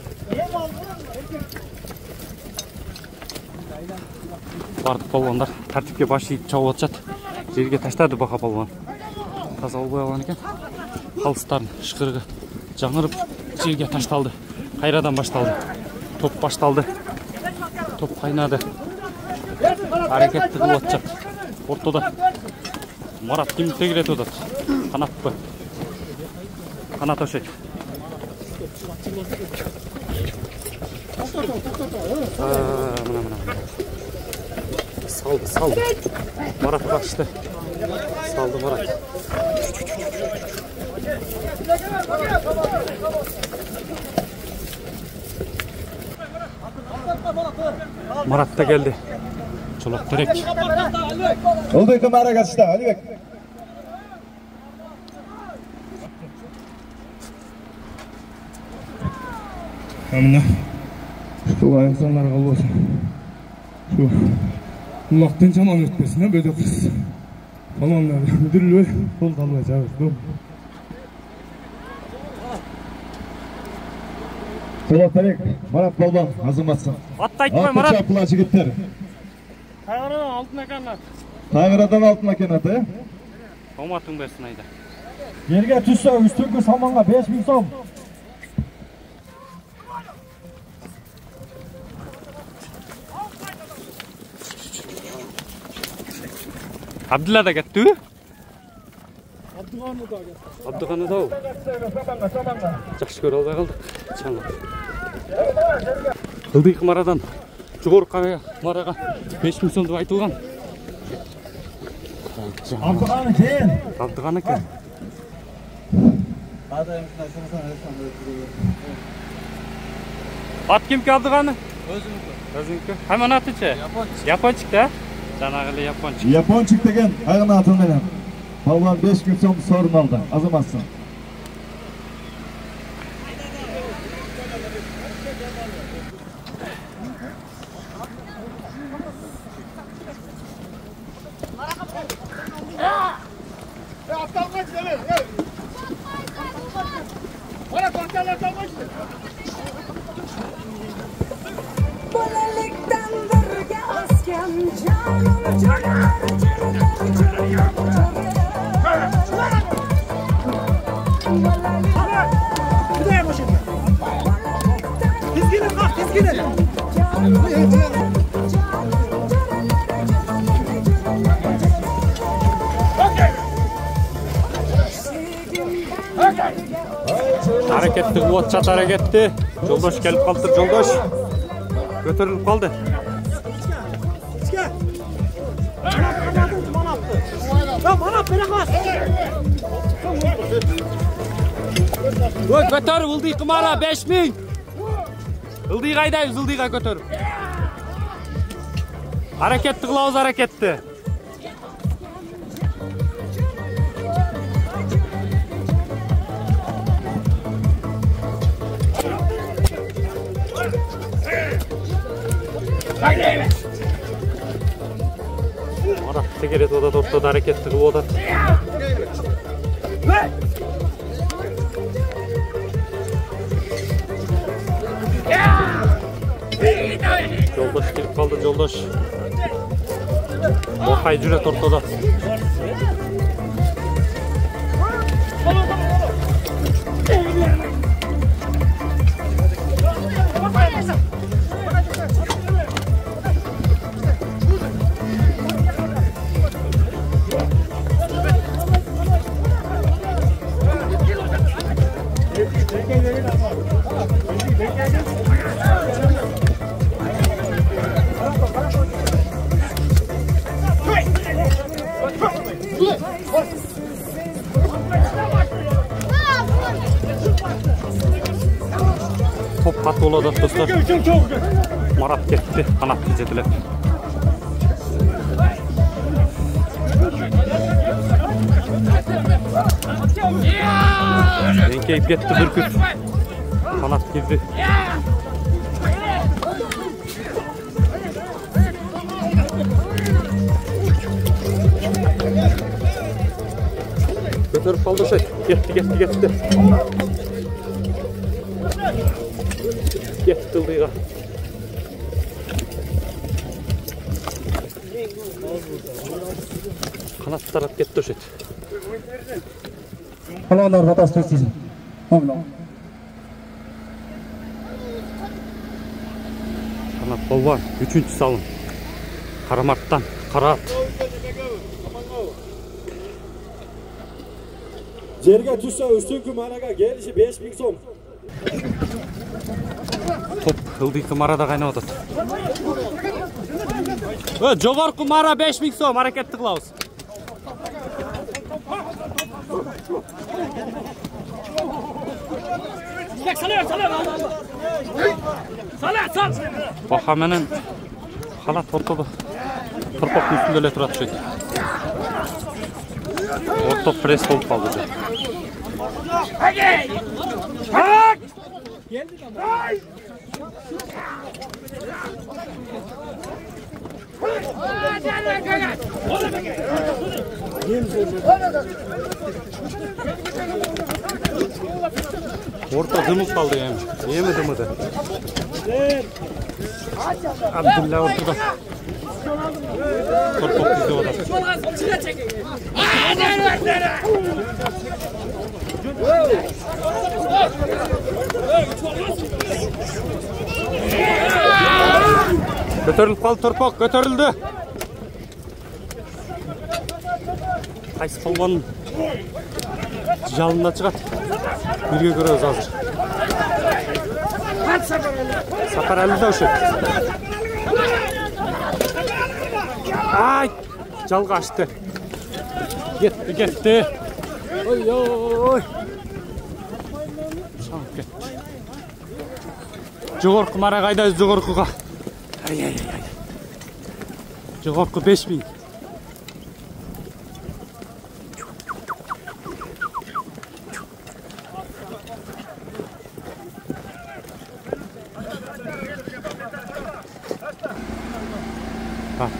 Бардык полвондар тартипке баш ийип чабып атышат. Жерге таштады бака полвон. Таза болбой калган экен. Калыстардын шыкырыгы жаңырып жерге ташталды. Кайрадан башталды. Топ башталды. Топ кайнады. Аракетти кылып атышат. Ортодо Марат ким тегиретип атат. Канатпы. Канат ошойт. Мына. Салды. Марат качты. Салды Марат. Марат да келди. Чолок терек. Ылдый кымара качты, Алибек. Мына ушул инсандарга болсун. Шу улактын жаман өтпесин, бөдө кыз. Баландар үдүрүлбөй, кол талбай жабып. Чолок терек, Марат полвон, азаматсың. Аттайтпай Марат. Чапла жигиттер. Кайрадан алтын экен ат. Кайрадан алтын экен аты. Томатың берсин айда. Yerге түссө үстүңкү саманга 5000 сом. Абдулла да кетти. Абдыганы да. Жакшы көрө албай калдык. Чаңга. Ылдый марадан жогорку марага 5000 сом деп айтылган. Абдыганы кен. Абдыганы кен. Ат кимге Абдыганы? Өзүнүкү. Хаман атычы? Япончик да? Жанагы эле япончик. Япончик деген айгын атын менен. Полвон 5000 сом сорун алды, азаматсың. Hareketli uatçat hareketli. Joldoş gelip kaldı Joldoş. Götürülüp kaldı. Götür Ildıy kımara 5000. Ildıy kaydayız Ildıyga götür. Hareketli kılavuz hareketli. Марат тегерет ода ортодо аракетти кылып атат. Жолдош келип калды Жолдош. Бокай жүрөт ортодо. Top katı oladı dostlar. Marat gitti. Kanat gecediler. Enkeyip gitti Bürküt. Kanat girdi. Götürüp kaldı şey. Gitti. Gitti ıldığa. Kanat taraf gitti şey. Palonlar vatas tüysüzün. Kanat Polvan 3. salım. Karamart'tan Karaat. Жерге түшсе үстіңкі мараға келіші 5000 сом. Top ылдыйкы marada kaynap atат. Жогорку mara 5000 сом, hareketli kılavuz. Baxa menen halat ortada. Torpaqın üstünde ele turat şey. Orta pres olup kaldı. Orta dımız kaldı yani. Yemedi mi de? Abdullah ortada. Torpaq bizi o da. Götürülüp kaldı torpaq, götürüldü. Qaysı polvanın жалында çıqat. Birge görüyoruz hazır. Saparəli de uşu. Ay, jal qaçtı. Getdi. Oy oy. Şanq getdi. Jogorku mara qaydayız jogorkuga. Ay. Jogorku 5000.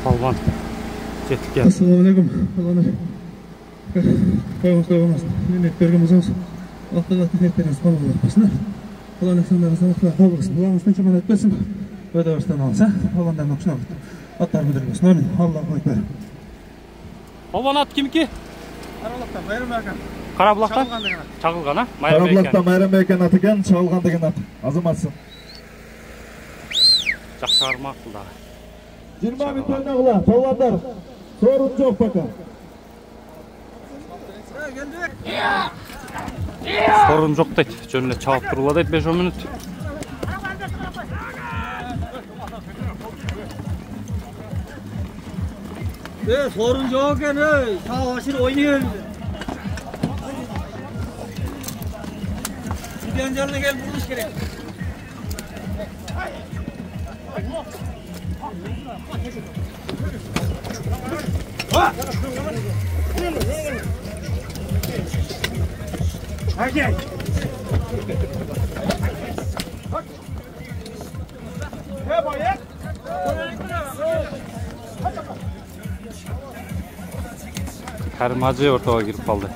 Palvan жетip geldi. Assalamualaikum. Allah'ını koymasın. Nimet bergimiz olsun. Allah'a nimet bergimiz olmasın. Allah'ın insanları sağlıkla kalmasın. Allah'ın üstüne çaman etmesin. Öde baştan alsa. Allah'ın makşına atlar müdürmesin. Amin. Allah'a ekber. Palvan at kimki? Karabulak'tan Bayram Erkan. Karabulak'tan? Çağılgan ha? Karabulak'tan Bayram Erkan atı ekan, Çağılgan degan at. Azamatсың. Жақсы арма ақылдағы. 20 minut oynağılar, polvanlar. Sorun yok bakın. Sorun жоқ дейді. Жөніне чауып тұрула дейді 5-10 minut. Sorun yok yani. Sağ aşırı oynayın. Gidiyen canına gel buluş gerek. Hadi. Ne boyak? Karim Hacı ortağa girip kaldı.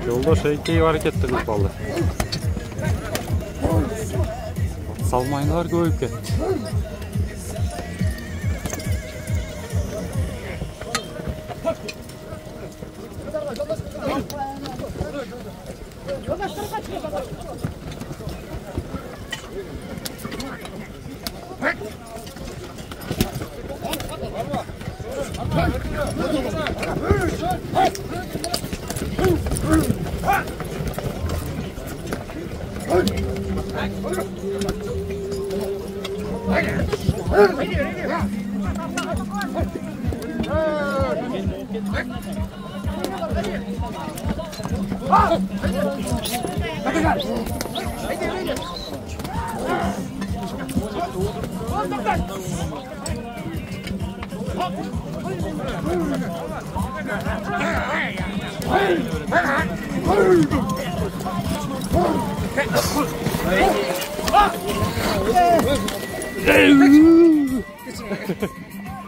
Yolda iyi hareketli kılıp aldı. Salmayınlar koyup gitti.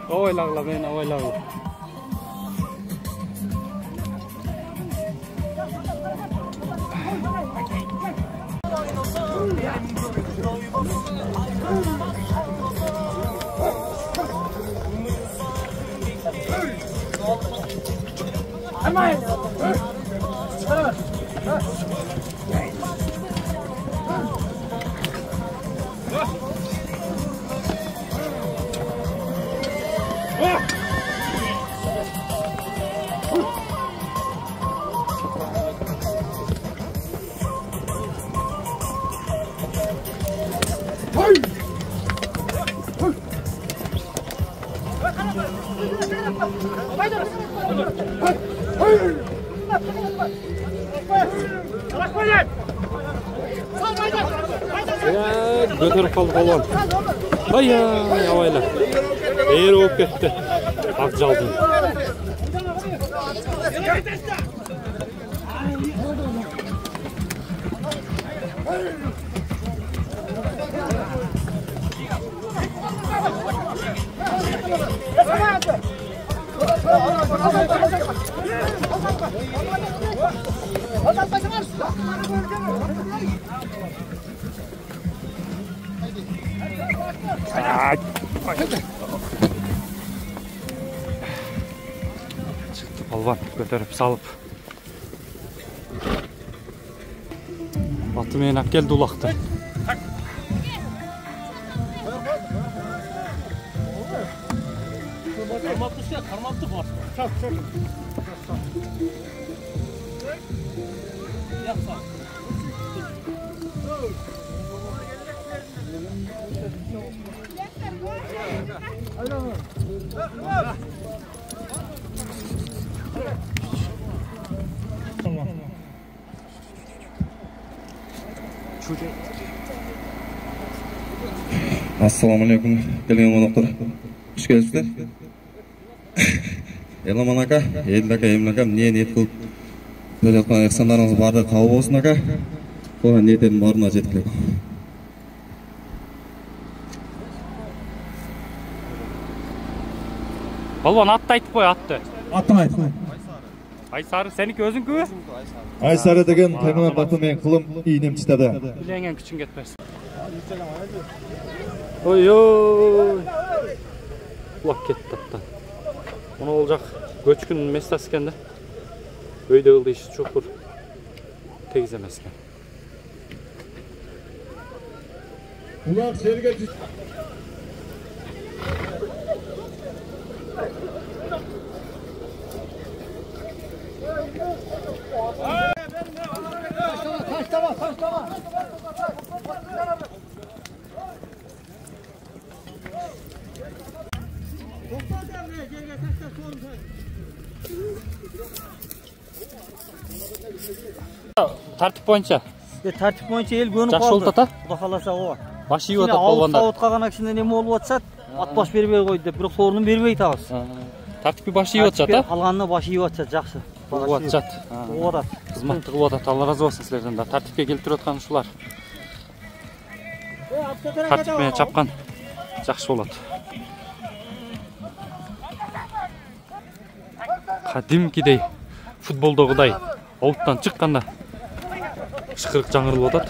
Ôi lần là bên ôi lần. Götürüp kaldı balon. Ay havayla. Eğer olup gitti. Akcaldı. Çıktı balvan götürüp salıp. Batı menak geldi ulaktı. Karmaptı var. Çak. Yapsa. Assalamu alaikum. Kelgen konoklar. Hoş geldinizler. Elaman aka, Edil aka, Emil aka, niyet kılıp böyle yapkan eksanlarınız barda kabul olsun aka. Sonra niyetin barına jetkilek. Balvan attı aytıp koy attı. Attım aytıp koy. Aysarı seninki özün kü? Aysarı degen Tayman Batı men kılım iyinem çıtadı. Bilengen küçün getmez. Oy oy. Ulak ketti attan. Ona olacak göçkün mestasken de öyle ıldı işi çokur tegizemezken. Ulak serge Taşlama. Tartip boyunca Тәртіп бойынша ел көніп Жақсы болды ата? Құда қаласа о. Баш иіп атат болғандар. Сауытқа ғана кішкене неме болып атсат, атбаш бербей қойды деп, бірақ сорын бербей табыз. Тәртіпке баш иіп атсат, а? Қалғанына баш иіп атсат, жақсы. Атсат. Қызматты қылып атат, Алла разы болсын сілерден де. Тәртіпке келтіріп отқан ұшылар. Тәртіппен чапқан жақсы болады. Қадимкидей футболдағыдай ауыттан шыққанда шықырық жаңырылып отады.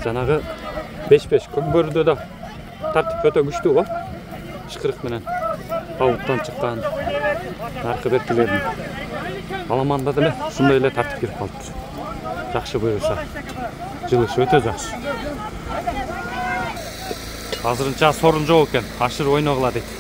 Жаңағы 5-5 көкбөріде де тәртіп өте күшті ғой. Шықырық менен ауыттан шыққан нарқы беркелердің аламанда да шындай еле тәртіп келіп қалыпты. Жақсы бұйырса, жылышы өте жақсы. Азырынша сорын жоқ екен, ашыр ойнағыла дейді.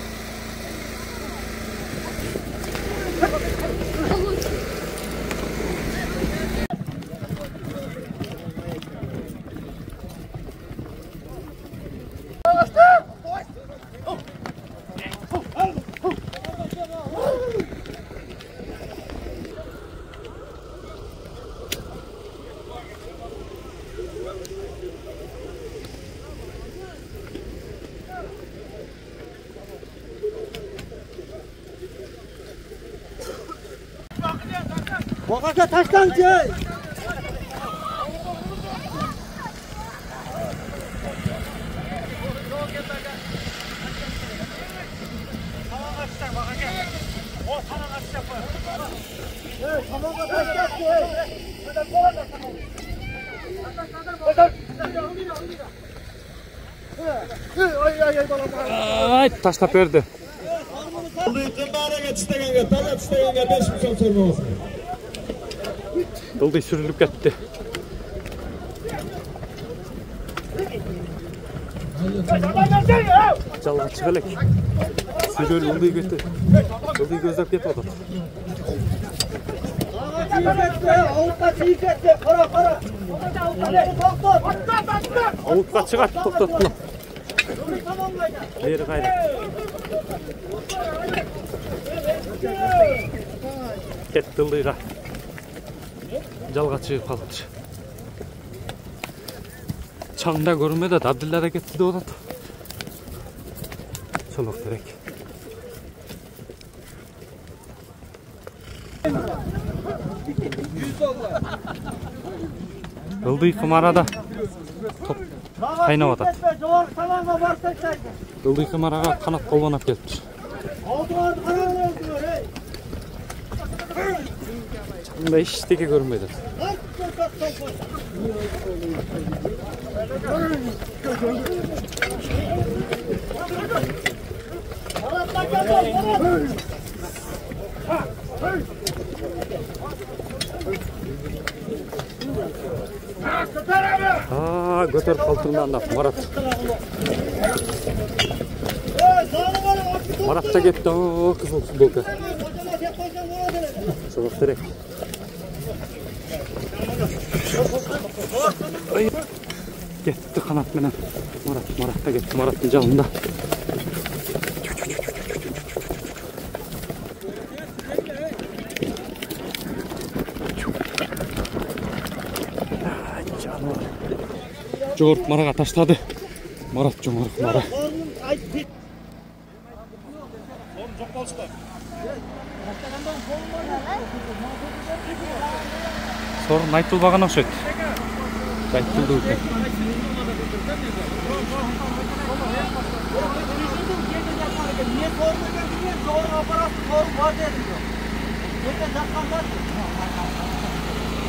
Vakaka taşlancı! Ay, taşlap verdi. Dıldıy sürülüp gitti. Жалға çıkılek. Sürül ıldıy gitti. Dıldıy gözlep gitti oda. Avutқа çıkart, toxtattılar. Beri gayrı. Ket Dıldıйға. Жалға шығып қалыпты. Çağında görünmedi, Abdillah'a gitti de odadı. Çoluk direk. Dıldıy kımarada top kaynap odadı. Dıldıy kımaraga kanat kolbanap gelipti. Çağında hiç teke görünmedi. Götürüp kaltırından da Marat. Marat da gitti o kızıl futbolka. Çoluk direk. Gitti kanat menen. Marat da gitti. Marat'ın canında. Жогорку Марага таштады. Марат жогорку Мара. Sorun айтылбаган окшойт. Айтылды экен.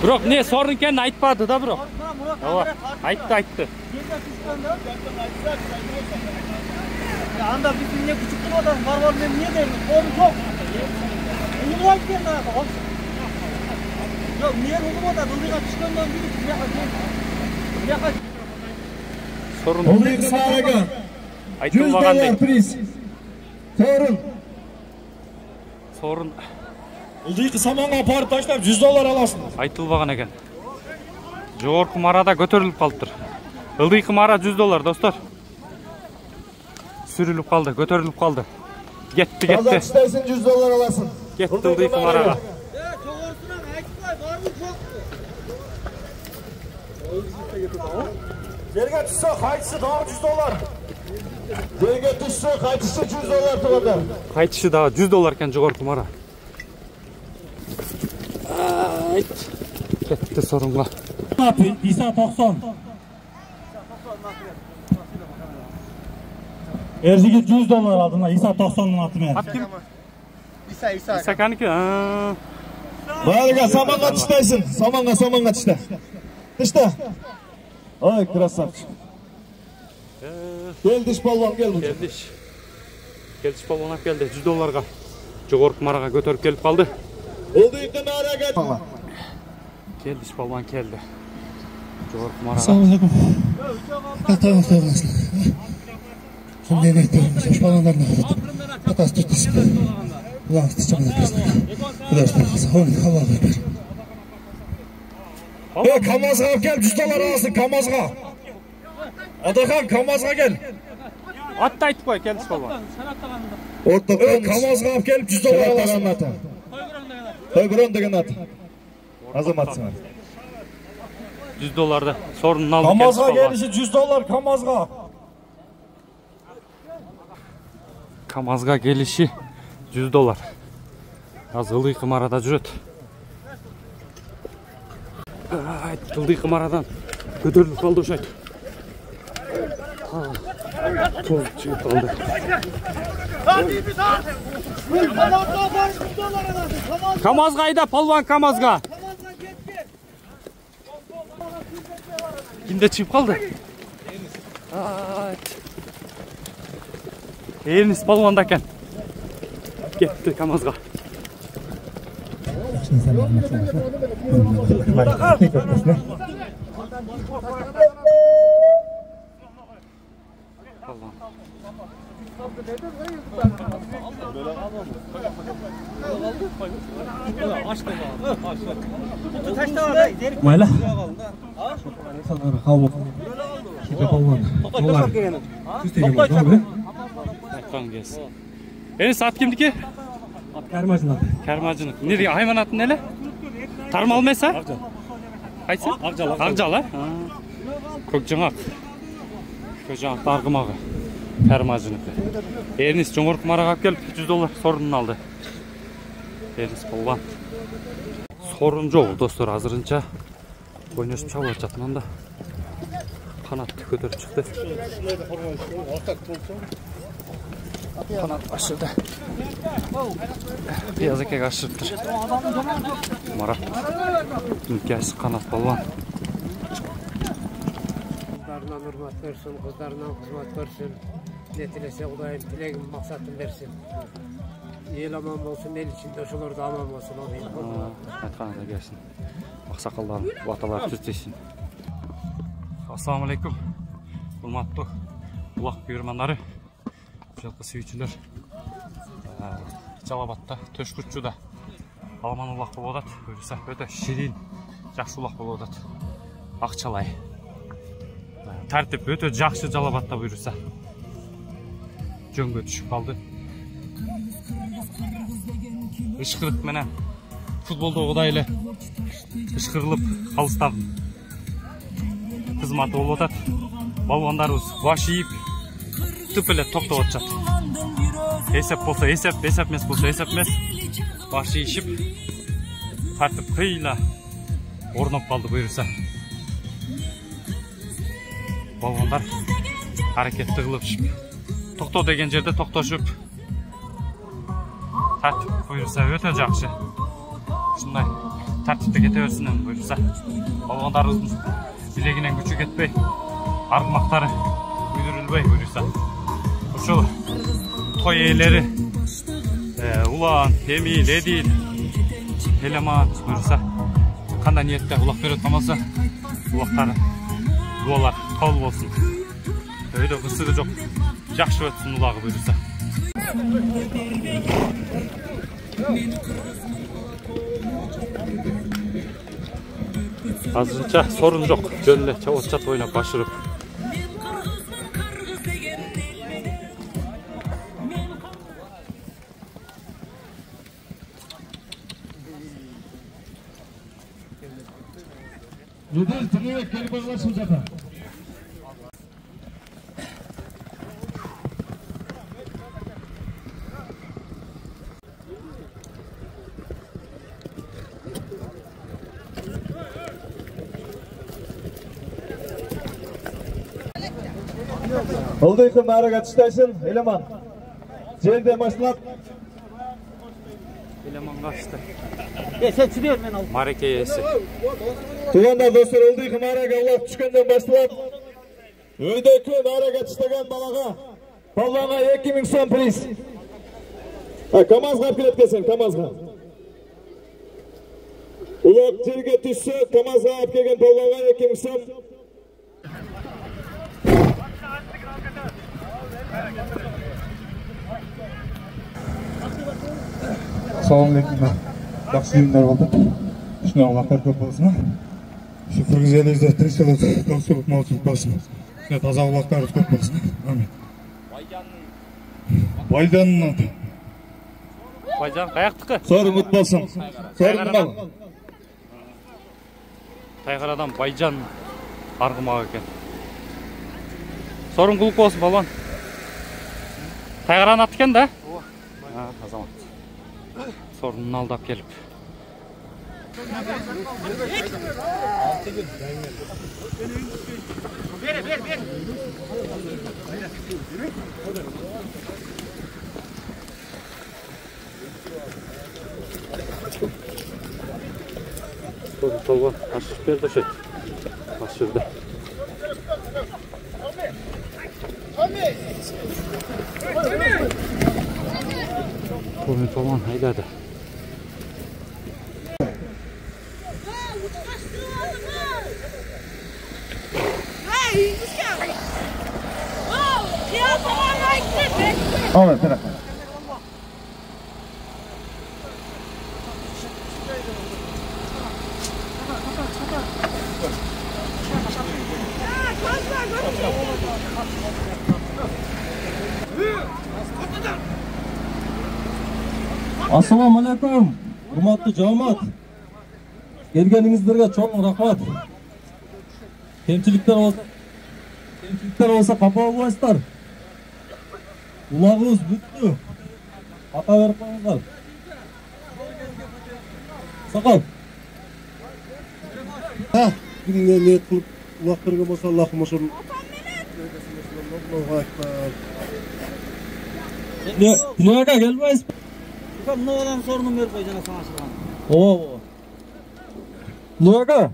Бирок не сорун экенин айтпады да бирок. Ооба, айтты. Анда биз эмне күчүктүп атабыз, бар мен эмне дейм, сорун жок. Эмне айтып келди ата? Yok, niye oğlum o da Dıldıйға түшкөндөн кийин Sorun. Dıldıy Maraga. Айтылбаган дейт. Приз. Sorun. Dıldıйды саманга апарып таштап $100 аласың. Айтылбаган экен. Жогорку Марада көтөрүлүп калыптыр. Dıldıy Mara $100 достор. Sürülüp kaldı, götürülüp kaldı. Gitti. $100 аласың. Gitti Dıldıy Mara'ga. Жерге түссе қайтысы дағы $100. Жерге түссе қайтысы $100 туғандар. Қайтышы дағы $100 екен жоғары құмара. Кетті сорынға. İsa 90. Erzigit $100 aldın İsa 90'ın atымен. At kim? İsa kaniki. Barıga samanға тіштайсың. Samanға тішті. Тішті. Ай, красавчик. Келдіш балуан кел. Келдіш балуан ап келді. $100-ға. Жоғары құмараға көтеріп келіп қалды. Oldu yıkın hareket. Келдіш балуан келді. Жоғары құмараға. Ассалаумағалейкум. Атаңыз тоғынасың. Сондай неттеріміз үш баландарына қылып. Атасы тұттысың. Бұлаңызды чамына кірсін. Құдайш болғаса. Оны Аллах өтер. Kamazға кел, $100 аласың, Камазға. Атахан, Камазға кел. Атты айтып қой, келдіш балуан. Камазға келіп $100 аласың. Тойгырон деген аты. Азаматсың. $100'ды сорынын алды. Камазға келіші $100, Камазға. Камазға келіші $100. Аз ылый қымарада жүрет. Ылый қымарадан көтеріліп қалды ұшайды. Тоз жиып қалды. Камазға айда, палван Камазға. Кімде чиіп қалды? Ерініс палванда кен. Кетті Камазға. Mayla. Sana kavga. Şipe palvan. Dolar. Üstege var. Doğru. Айтқан кез. Ат кімдікі? At Kərmacın adı. Kərmacının. Неге hayvanатын неле? Тармал емес, а? Қайсы? Ақжала. Көкжаңақ. Көкжаңақ арғымағы. Kərmacыныкі. Ерініс жоңғыр құмараға келіп $100 сорынын алды. Ерініс болған. Сорын жоқ, достар, азырынша ойнашып шабылып жатынан да қанатты көтеріп шықты. Қанат ашырды. Пиязекеге ашырып тұр. Марат. Үлкесі қанат болған. Қыздарынан ұрмат көрсін, қыздарынан қызмат көрсін. Не тілесе Құдайым тілегім мақсатын берсін. Ел аман болсын, ел ішінде ошолорды аман болсын. Айтқаныңа келсін. Ақсақалдар, баталар түстейсін. Ассаламалейкум. Құрметті бұлақ бұйырмандары, жылқы сүйіншілер. Жалабатта, Төшкүртчүда аламан ұлақ болып одат. Өрісі өте ширин, жақсы ұлақ болып одат. Ақчалай. Тәртіп өте жақсы Жалабатта бұйырса. Жөнгө түшіп қалды. Ышқырық менен футболда Құдайлы ышқырылып қалыстардың қызматы болып отат. Балуандарыбыз баш ийип түп эле токтоп атышат. Эсеп болсо эсеп, эсеп эмес болсо эсеп эмес. Баш ийишип тартып кыйла орноп калды буюрса. Балуандар аракетти кылып токто деген жерде токтошуп тартып буюрса өтө жакшы. Ушундай тартипте кете берсин буюрса. Балуандарыбыздын билегинен күчү кетпей, аргымактары күйдүрүлбөй буюрса. Ушул той ээлери улан, эмил, эдил, элеман буюрса. Кандай ниетте улак берип атпаса, улактары дуалар кабыл болсун. Өйдө кысыгы жок. Жакшы өтсүн улагы буюрса. Азырынча сорун жок. Жөн эле чабат ойноп башырып. Жедел тирек келип açılып жатат. Ылдыйкы нарыга түштайсың, Элеман. Жерде башталат. Элеман качты. Sen çürüyor ben al. Мареке ээси. Тугандар достор, ылдыйкы нарыга улап түшкөндөн башталат. Өйдөкү нарыга түштөгөн балага палланга 2000 сом приз. КамАЗга алып келет КамАЗга. Улап жерге түшсө, КамАЗга алып келген палланга 2000 сом. Assalamualaikum. Yaxshi yillar bo'ldi. Shuna Allohlar ko'p bo'lsin. Shu Qirg'izistonda tirikchilik, ko'pchilik mavjud bo'lsin. Shuna toza Allohlar ko'p bo'lsin. Amin. Baydandan. Baydan qayaqtiki? So'ri mut bo'lsin. So'ri nima? Tayqaradan Bayjan argımaq ekan. Sorun quluq olsun balon. Tayqaran atken da? Ha, azamat. Sorununu aldap gelip. Tolga aşırı bir de şey. Aşırı. Komi falan haydadı. Aman sana. Assalomu alaykum. Hurmatli jamoat. Kelganingizlarga cho'ng rahmat. Kemchiliklar olsa xafa bo'lmaysizlar. Ulag'imiz bitdi. Ata berib qo'yinglar. Saqol. Ha, bunga ne qilib uloq bergan bo'lsa Allohga mashhur. Allohu akbar. Nimaga kelmaysiz? Ne olan sorunum ver koy sana şıran. Oo. Nimaga?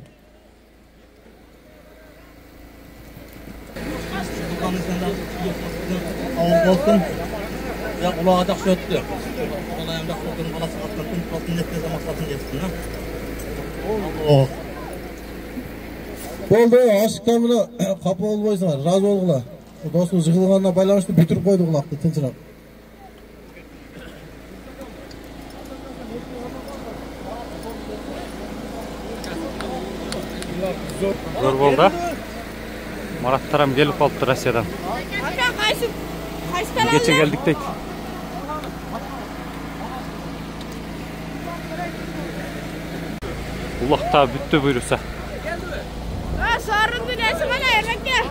Ağır olsun. Ya kulağa da şöttü. Olayımda korkunun balası atlatın. Korkunun nefrete maksatını geçsin. Oh. Болды, ашыққанына қапа болмайсыңар, разы болғыла. Достың жығылғанына байланышты бүтіріп қойды құлақты, тыншырақ. Zor болды. Marattaram gelip aldı Rusya'dan. Geçe geldik de. Ulaqta büttü buyursa. Sorun dünyası bana yemek ye.